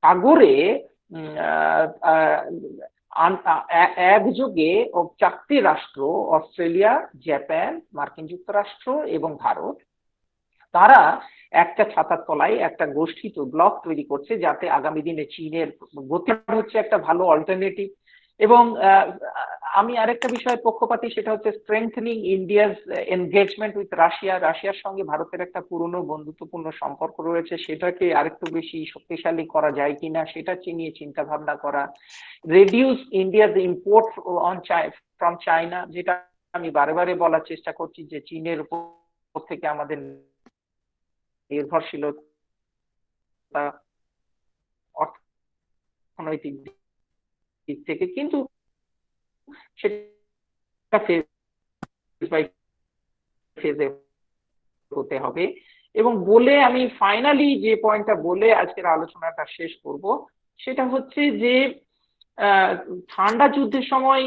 সাগরে একযোগে চারটি রাষ্ট্র, অস্ট্রেলিয়া, জাপান, মার্কিন যুক্তরাষ্ট্র এবং ভারত, তারা একটা ছাতার তলায় একটা গোষ্ঠী ব্লক তৈরি করছে, যাতে আগামী দিনে চীনের গতি হচ্ছে একটা ভালো অল্টারনেটিভ। এবং আমি আরেকটা বিষয়ে পক্ষপাতী, সেটা হচ্ছে strengthening India's engagement with Russia. রাশিয়ার সঙ্গে ভারতের একটা পুরনো বন্ধুত্বপূর্ণ সম্পর্ক রয়েছে, সেটাকে আরেকটু বেশি শক্তিশালী করা যায় কিনা সেটা নিয়ে চিন্তা ভাবনা করা। Reduce India's import on from China, যেটা আমি বারে বারে বলার চেষ্টা করছি যে চীনের উপর থেকে আমাদের নির্ভরশীলতা অর্থনৈতিক দিক থেকে, কিন্তু সেটা ফেজ বাই ফেজে হতে হবে। এবং বলে আমি ফাইনালি যে পয়েন্টটা বলে আজকের আলোচনাটা শেষ করব, সেটা হচ্ছে যে ঠান্ডা যুদ্ধের সময়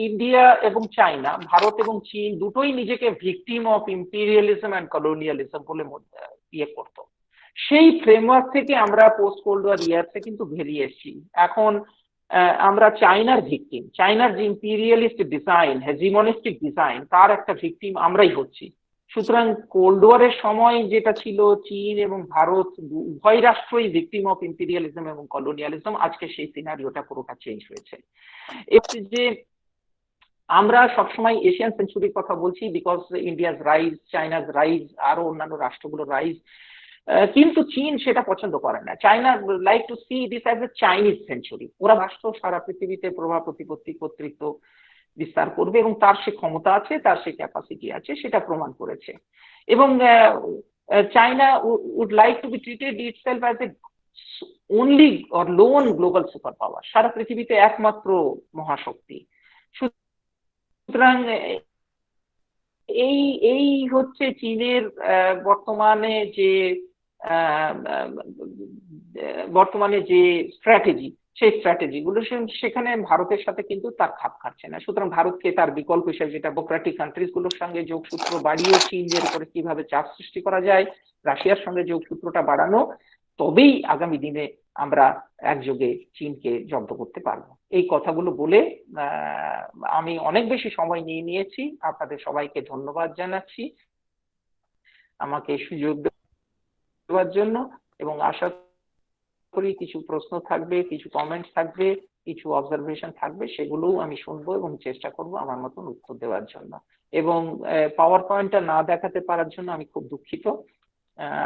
ইন্ডিয়া এবং চায়না, ভারত এবং চীন দুটোই নিজেকে victim of imperialism and colonialism বলে ইয়ে করতো। সেই ফ্রেমওয়ার্ক থেকে আমরা পোস্ট কোল্ড ওয়ার ইয়ার্সে কিন্তু বেরিয়ে এসেছি। এখন আমরা চায়নার ভিকটিম, চায়নার যে ইম্পিরিয়ালিস্ট ডিজাইন, হেজিমনিস্টিক ডিজাইন, তার একটা ভিকটিম আমরাই হচ্ছি। সুতরাং কোল্ড ওয়ারের সময় যেটা ছিল চীন এবং ভারত উভয় রাষ্ট্রই ভিকটিম অফ ইম্পিরিয়ালিজম এবং কলোনিয়ালিজম, আজকে সেই সিনারিওটা পুরোটা চেঞ্জ হয়েছে। যে আমরা সবসময় এশিয়ান সেঞ্চুরির কথা বলছি, বিকজ ইন্ডিয়াস রাইজ, চায়নাস রাইজ, আরো অন্যান্য রাষ্ট্রগুলোর রাইজ, কিন্তু চীন সেটা পছন্দ করে না। China like to C this as a Chinese century. ওরা রাষ্ট্র সারা পৃথিবীতে প্রভাব প্রতিপত্তি কর্তৃত্ব বিস্তার করবে, এবং তার সে ক্ষমতা আছে, তার সে ক্যাপাসিটি আছে, সেটা প্রমাণ করেছে। এবং China would like to be treated itself as a only or lone global super power, সারা পৃথিবীতে একমাত্র মহাশক্তি। সুতরাং এই হচ্ছে চীনের বর্তমানে যে স্ট্র্যাটেজি, সেই স্ট্র্যাটেজি গুলো সেখানে ভারতের সাথে কিন্তু তার খাপ খাচ্ছে না। সুতরাং ভারতকে তার বিকল্প হিসেবে, যেটা ডেমোক্রেটিক কান্ট্রিজ গুলোর সঙ্গে যোগসূত্র বাড়িয়ে চীনের উপরে কিভাবে চাপ সৃষ্টি করা যায়, রাশিয়ার সঙ্গে যোগসূত্রটা বাড়ানো, তবেই আগামী দিনে আমরা একযোগে চীনকে জব্দ করতে পারবো। এই কথাগুলো বলে আমি অনেক বেশি সময় নিয়েছি। আপনাদের সবাইকে ধন্যবাদ জানাচ্ছি আমাকে সুযোগ দেওয়ার জন্য, এবং আশা করি কিছু প্রশ্ন থাকবে, কিছু কমেন্ট থাকবে, কিছু অবজারভেশন থাকবে, সেগুলোও আমি শুনবো এবং চেষ্টা করব আমার মতন উত্তর দেওয়ার জন্য। এবং পাওয়ার পয়েন্টটা না দেখাতে পারার জন্য আমি খুব দুঃখিত।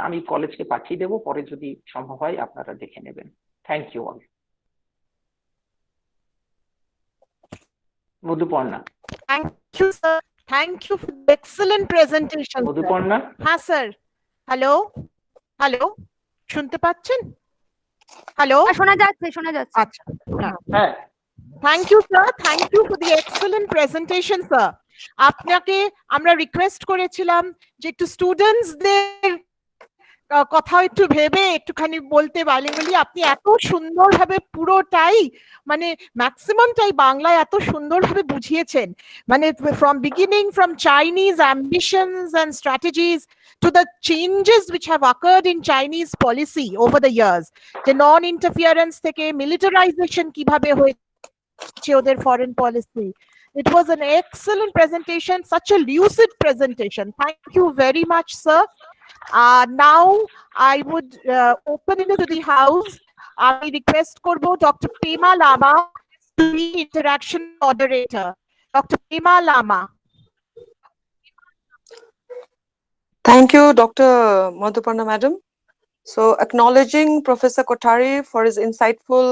আমি কলেজকে পাঠিয়ে দেবো, পরে যদি সম্ভব হয় আপনারা দেখে নেবেন। Thank you all. Madhuparna Thank you, sir. Thank you for the excellent presentation. sir. Madhuparna হ্যাঁ স্যার, হ্যালো হ্যালো, শুনতে পাচ্ছেন? হ্যালো, শোনা যাচ্ছে শোনা যাচ্ছে। আচ্ছা, হ্যাঁ। হ্যাঁ thank you sir, thank you for the excellent presentation sir. আপনাকে আমরা রিকোয়েস্ট করেছিলাম যে একটু স্টুডেন্টসদের কথা একটু ভেবে একটুখানি বলতে বাইলিঙ্গুয়ালি। আপনি এত সুন্দরভাবে পুরোটাই মানে ম্যাক্সিমামটাই বাংলায় এত সুন্দরভাবে বুঝিয়েছেন, মানে from beginning, from Chinese ambitions and strategies to the changes which have occurred in Chinese policy over the years, the non-interference থেকে militarization কিভাবে হয়েছে ওদের foreign policy. It was an excellent presentation, such a lucid presentation. Thank you very much, sir. Now I would open into the house. I request করব Dr. Pema Lama to be interaction moderator. Dr. Pema Lama. Thank you, Dr. Madhuparna Madam. So, acknowledging Professor Kothari for his insightful,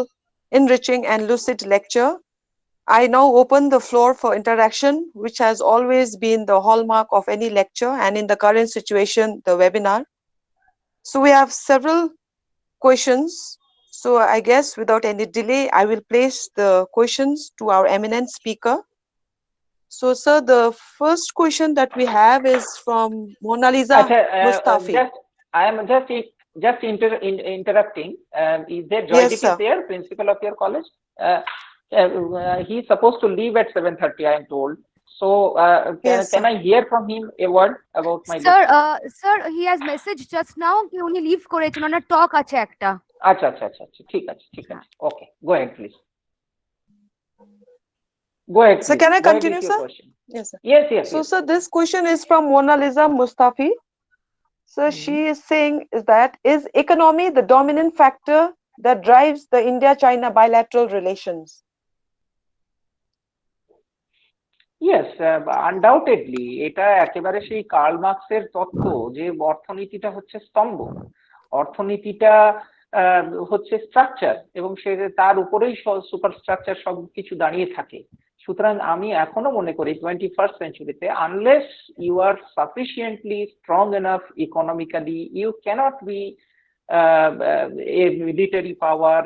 enriching and lucid lecture, I now open the floor for interaction, which has always been the hallmark of any lecture and in the current situation, the webinar. So we have several questions. So I guess without any delay, I will place the questions to our eminent speaker. So, sir, the first question that we have is from Mona Lisa Mustafi. I am just interrupting. Is there Joydeep sir. is there, principal of your college? He's supposed to leave at 7:30, I am told. So can I hear from him a word about my Sir, he has messaged just now কি উনি leave করেছেন, ওনার টক আছে একটা। আচ্ছা ঠিক আছে Okay, go ahead please. Go ahead. So can I continue, sir? Yes, sir. Yes. So, sir, this question is from Mona Lisa Mustafi. So she is saying is that is economy the dominant factor that drives the India-China bilateral relations? Yes, undoubtedly এটা একেবারে সেই curl মার্কসের তত্ত্ব যে অর্থনীতিটা হচ্ছে স্তম্ভ, অর্থনীতিটা হচ্ছে structure এবং সে তার উপরেই সুপার স্ট্রাকচার সবকিছু দাঁড়িয়ে থাকে। সুতরাং আমি এখনো মনে করি 21st centuryতে unless you are sufficiently strong enough economically you cannot be a military power,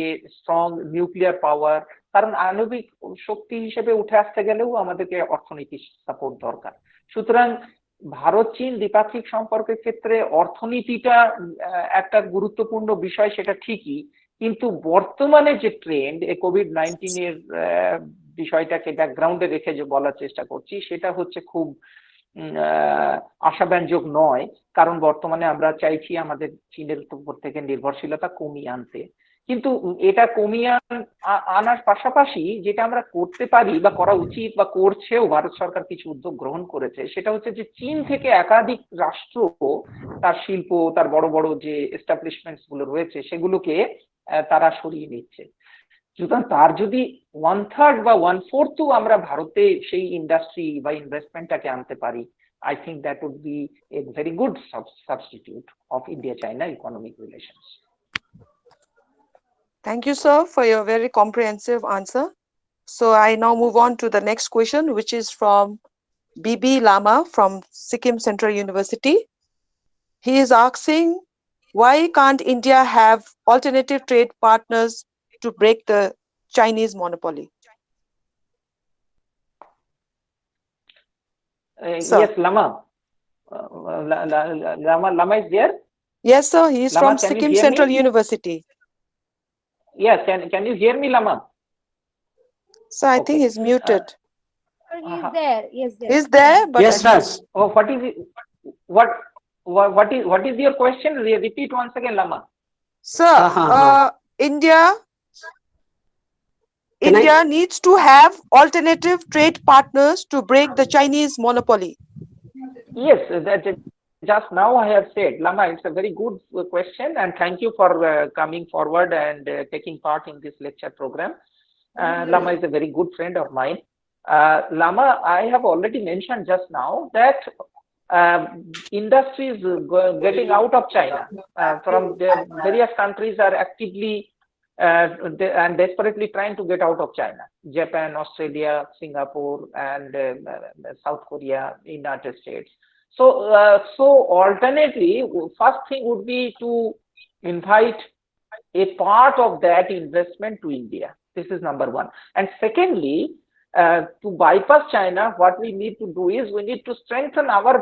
a strong nuclear power, কারণ আণবিক শক্তি হিসেবে উঠে আসতে গেলেও আমাদেরকে অর্থনীতির সাপোর্ট দরকার। সুতরাং ভারত চীন দ্বিপাক্ষিক সম্পর্কের ক্ষেত্রে অর্থনীতিটা একটা গুরুত্বপূর্ণ বিষয়, সেটা ঠিকই, কিন্তু বর্তমানে যে ট্রেন্ড কোভিড-19 এর বিষয়টাকে ব্যাকগ্রাউন্ডে রেখে যে বলার চেষ্টা করছি সেটা হচ্ছে খুব আশাব্যঞ্জক নয়, কারণ বর্তমানে আমরা চাইছি আমাদের চীনের উপর থেকে নির্ভরশীলতা কমিয়ে আনতে। কিন্তু এটা কমিয়ে আনার পাশাপাশি যেটা আমরা করতে পারি বা করা উচিত বা করছেও, ভারত সরকার কিছু উদ্যোগ গ্রহণ করেছে, সেটা হচ্ছে যে চীন থেকে একাধিক রাষ্ট্র তার শিল্প, তার বড় বড় যে এস্টাবলিশমেন্টস গুলো রয়েছে সেগুলোকে তারা সরিয়ে নিচ্ছে। সুতরাং তার যদি 1/3 বা 1/4 আমরা ভারতে সেই ইন্ডাস্ট্রি বা ইনভেস্টমেন্টটাকে আনতে পারি, I think that would be a very good substitute of India-China economic relations. Thank you, sir, for your very comprehensive answer. So I now move on to the next question, which is from Bibi Lama from Sikkim Central University. He is asking, why can't India have alternative trade partners to break the Chinese monopoly? Yes, Lama. Lama is there? Yes, sir. He is Lama, from can you Sikkim hear Central me? University. Yes, can you hear me, Lama? So I think he's muted. He's there. He's there, but Yes, yes. Oh, what is your question? Repeat once again, Lama. Sir, India needs to have alternative trade partners to break the Chinese monopoly. Yes, that just now I have said, Lama, it's a very good question, and thank you for coming forward and taking part in this lecture program. Lama is a very good friend of mine. Lama, I have already mentioned just now that industries getting out of China from the various countries are actively and desperately trying to get out of China. Japan, Australia, Singapore, and South Korea, United States. So, alternately, first thing would be to invite a part of that investment to India. This is number one. And secondly, to bypass China, what we need to do is we need to strengthen our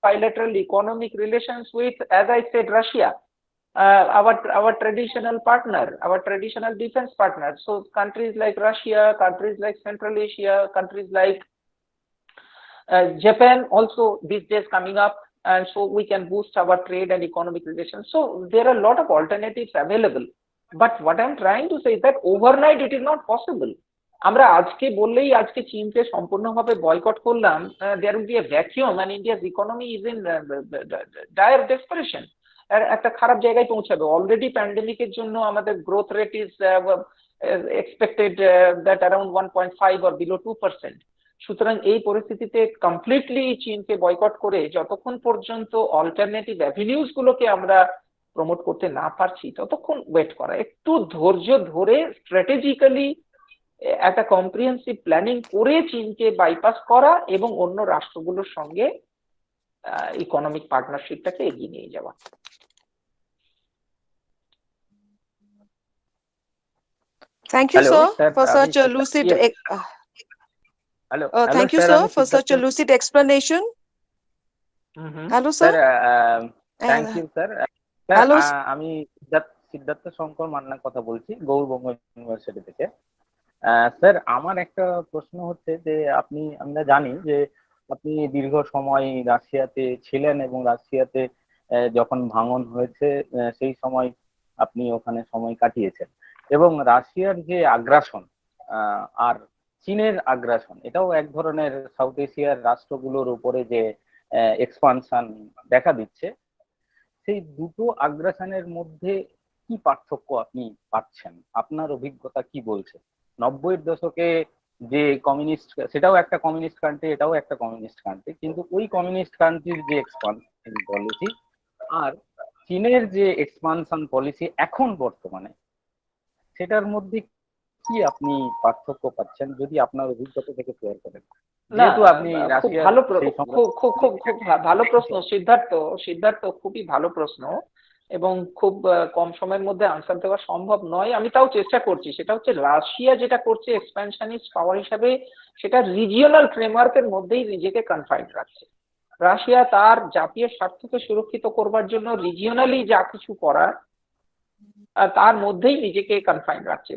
bilateral economic relations with, as I said, Russia, our traditional partner, our traditional defense partner. So countries like Russia, countries like Central Asia, countries like Japan also these days coming up, and so we can boost our trade and economic relations. So there are a lot of alternatives available. But what I'm trying to say is that overnight it is not possible. আমরা আজকে বললেই আজকে চীনকে সম্পূর্ণভাবে boycott করলাম, there will be a vacuum and India's economy is in dire desperation. একটা খারাপ জায়গায় পৌঁছাবে। অলরেডি প্যান্ডেমিকের জন্য আমাদের growth rate is expected that around 1.5 or below 2%. সুতরাং এই পরিস্থিতিতে কমপ্লিটলি চীনকে বয়কট করে যতক্ষণ পর্যন্ত অল্টারনেটিভ অ্যাভিনিউজ গুলোকে আমরা প্রমোট করতে না পারছি ততক্ষণ ওয়েট করা, একটু ধৈর্য ধরে স্ট্র্যাটেজিক্যালি একটা কম্প্রিহেন্সিভ প্ল্যানিং করে চীনকে বাইপাস করা এবং অন্য রাষ্ট্রগুলোর সঙ্গে ইকোনমিক পার্টনারশিপটাকে এগিয়ে নিয়ে যাওয়া। Thank you, Hello, sir, for such a lucid. Hello. Thank you, sir, for such a lucid explanation. Hello, sir. Thank you, sir. Hello. আমি সিদ্ধার্থ শঙ্কর মান্নার কথা বলছি, গৌড়বঙ্গ ইউনিভার্সিটি থেকে। স্যার, আমার একটা প্রশ্ন হচ্ছে যে আমরা জানি যে আপনি দীর্ঘ সময় রাশিয়াতে ছিলেন এবং রাশিয়াতে যখন ভাঙন হয়েছে সেই সময় আপনি ওখানে সময় কাটিয়েছেন, এবং রাশিয়ার যে আগ্রাসন আর চীনের আগ্রাসন, এটাও এক ধরনের সাউথ এশিয়ার রাষ্ট্রগুলোর উপরে যে এক্সপানশন দেখা দিচ্ছে, সেই দুটো আগ্রাসনের মধ্যে কি পার্থক্য আপনি পাচ্ছেন? আপনার অভিজ্ঞতা কি বলছে? 90-এর দশকে যে কমিউনিস্ট, সেটাও একটা কমিউনিস্ট কান্ট্রি, এটাও একটা কমিউনিস্ট কান্ট্রি, কিন্তু ওই কমিউনিস্ট কান্ট্রির যে এক্সপানশন পলিসি আর চীনের যে এক্সপানশন পলিসি এখন বর্তমানে, সেটার মধ্যে কি আপনি পার্থক্য পাচ্ছেন যদি আপনার অভিজ্ঞতা থেকে শেয়ার করেন? যেহেতু আপনি খুব ভালো প্রশ্ন সিদ্ধার্থ, খুবই ভালো প্রশ্ন এবং খুব কম সময়ের মধ্যে আনসার দেওয়া সম্ভব নয়, আমি তাও চেষ্টা করছি। সেটা হচ্ছে রাশিয়া যেটা করছে এক্সপ্যানশনিস্ট পাওয়ার হিসাবে, সেটা রিজিওনাল ফ্রেমওয়ার্কের মধ্যেই নিজেকে কনফাইন্ড রাখছে। রাশিয়া তার জাতীয় স্বার্থকে সুরক্ষিত করবার জন্য রিজিওনালি যা কিছু করার তার মধ্যেই নিজেকে কনফাইন্ড রাখছে।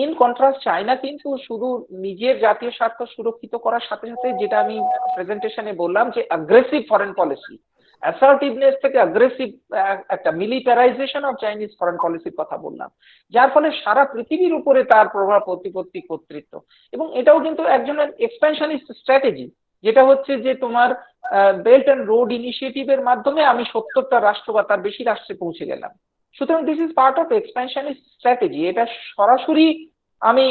ইন কন্ট্রাস্ট চায়না কিন্তু শুধু নিজের জাতীয় স্বার্থ সুরক্ষিত করার সাথে সাথে, যেটা আমি প্রেজেন্টেশনে বললাম যে অ্যাগ্রেসিভ ফরেন পলিসি, অ্যাসার্টিভনেস থেকে অ্যাগ্রেসিভ একটা মিলিটারাইজেশন অফ চাইনিজ ফরেন পলিসির কথা বললাম, যার ফলে সারা পৃথিবীর উপরে তার প্রভাব প্রতিপত্তি কর্তৃত্ব। এবং এটাও কিন্তু একজনের এক্সপ্যানশনিস্ট স্ট্র্যাটেজি, যেটা হচ্ছে যে তোমার বেল্ট অ্যান্ড রোড ইনিশিয়েটিভের মাধ্যমে আমি 70টা রাষ্ট্র বা তার বেশি রাষ্ট্রে পৌঁছে গেলাম। সুতরাং this is part of expansionist strategy. এটা সরাসরি আমি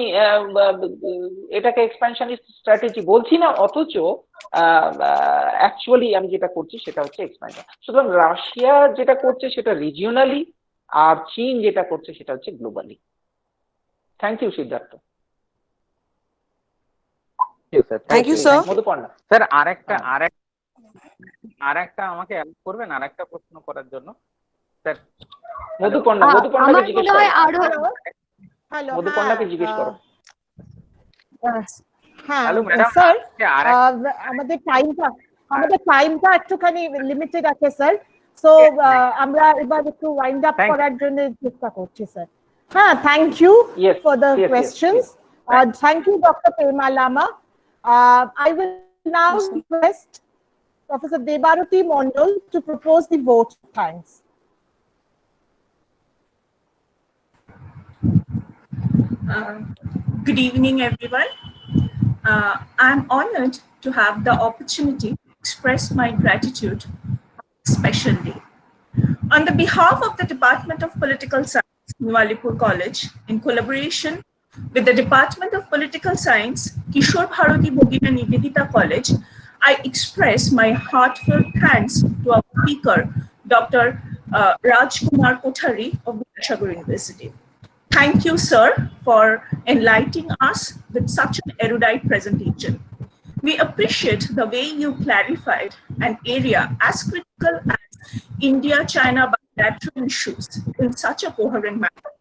এটাকে এক্সপ্যানশনিস্ট স্ট্র্যাটেজি বলছি না, অথচ অ্যাকচুয়ালি আমি যেটা করছি সেটা হচ্ছে এক্সপ্যানশন। সুতরাং রাশিয়া যেটা করছে সেটা রিজিওনালি, আর চীন যেটা করছে সেটা হচ্ছে globally. Thank you Siddharth. Thank you sir. Madhuparna sir, আরেকটা আমাকে হেল্প করবেন আরেকটা প্রশ্ন করার জন্য? স্যার, মধুপর্ণাকে জিজ্ঞেস করো। হ্যালো, মধুপর্ণাকে জিজ্ঞেস করো। হ্যাঁ ম্যাডাম, স্যার, আমাদের টাইমটা একটুখানি লিমিটেড আছে স্যার, সো আমরা এবার একটু ওয়াইন্ড আপ করার জন্য চেষ্টা করছি স্যার। হ্যাঁ, thank you for the questions. Thank you, Dr. Pema Lama. I will now request Professor Debaruti Mondal to propose the vote. Thanks. Good evening, everyone. I'm honored to have the opportunity to express my gratitude on this special day. On the behalf of the Department of Political Science, New Alipur College, in collaboration with the Department of Political Science, Kishor Bharati Bhogina Nivedita College, I express my heartfelt thanks to our speaker, Dr. Rajkumar Kothari of Vidyasagar University. Thank you, sir, for enlightening us with such an erudite presentation. We appreciate the way you clarified an area as critical as India-China bilateral issues in such a coherent manner.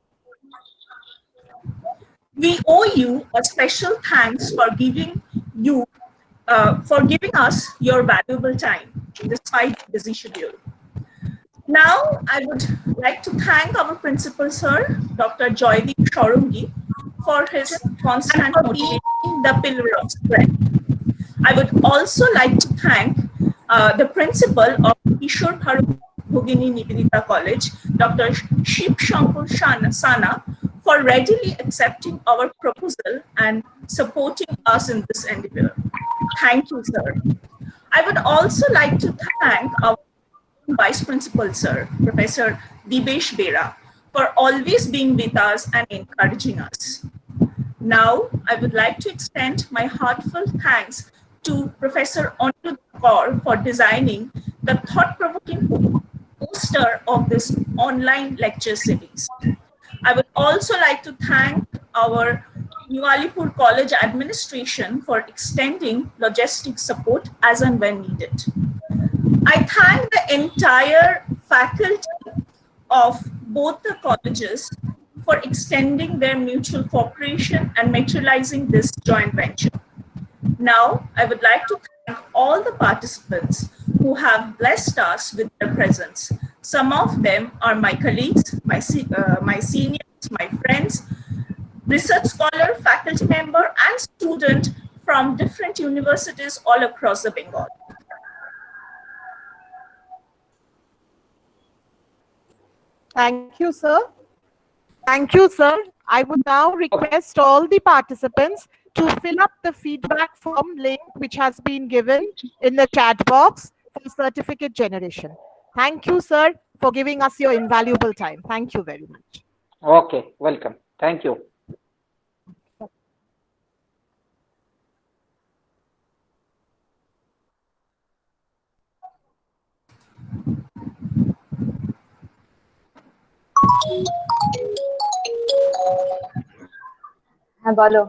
We owe you a special thanks for giving us your valuable time despite the busy schedule. Now, I would like to thank our principal, sir, Dr. Joydeep Shorungi, for his constant motivating the pillar of strength. I would also like to thank the principal of Kishore Bharati Bhogini Nivedita College, Dr. Shiv Shankar Sana, for readily accepting our proposal and supporting us in this endeavor. Thank you, sir. I would also like to thank our Vice Principal, sir, Professor Dibesh Bera, for always being with us and encouraging us. Now, I would like to extend my heartfelt thanks to Professor Anirudh Kaur for designing the thought-provoking poster of this online lecture series. I would also like to thank our New Alipur College administration for extending logistic support as and when needed. I thank the entire faculty of both the colleges for extending their mutual cooperation and materializing this joint venture. Now, I would like to thank all the participants who have blessed us with their presence. Some of them are my colleagues, my seniors, my friends, research scholar, faculty member, and student from different universities all across the Bengal. Thank you, sir. Thank you, sir. I would now request all the participants to fill up the feedback form link which has been given in the chat box for certificate generation. Thank you, sir, for giving us your invaluable time. Thank you very much. Okay, welcome. Thank you. হ্যাঁ বলো।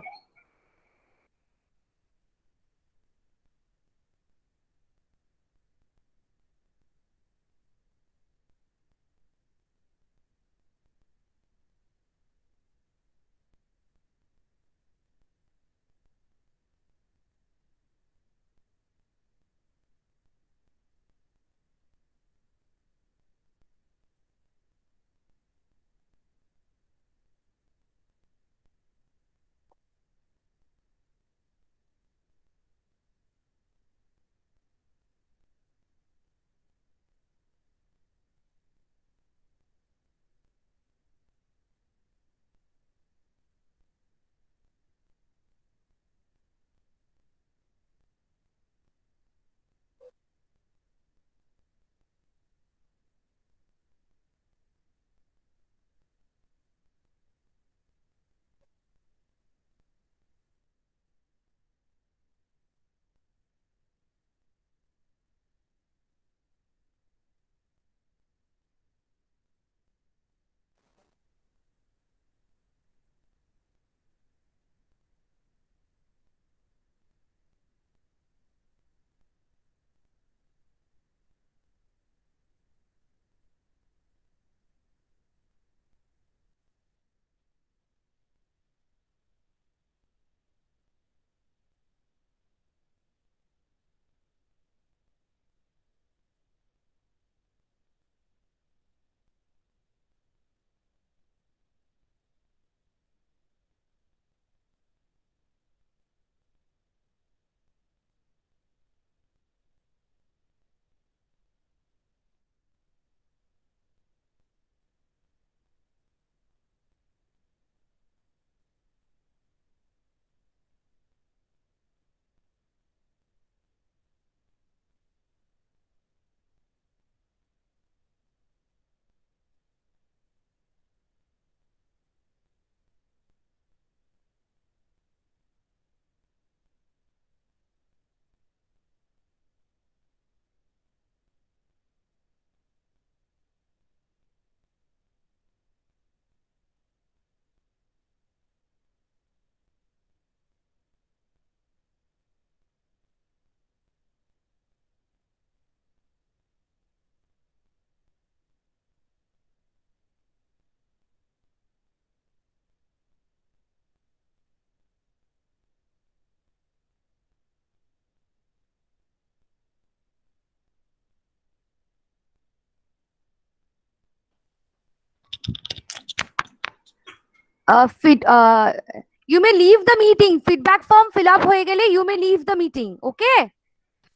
You may leave the meeting. Feedback form fill up হয়ে গেলে you may leave the meeting. Okay?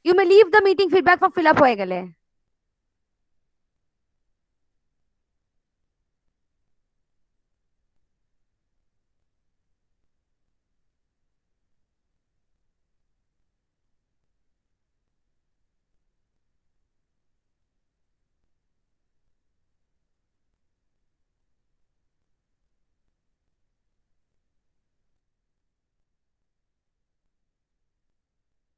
You may leave the meeting. Feedback form fill up হয়ে গেলে.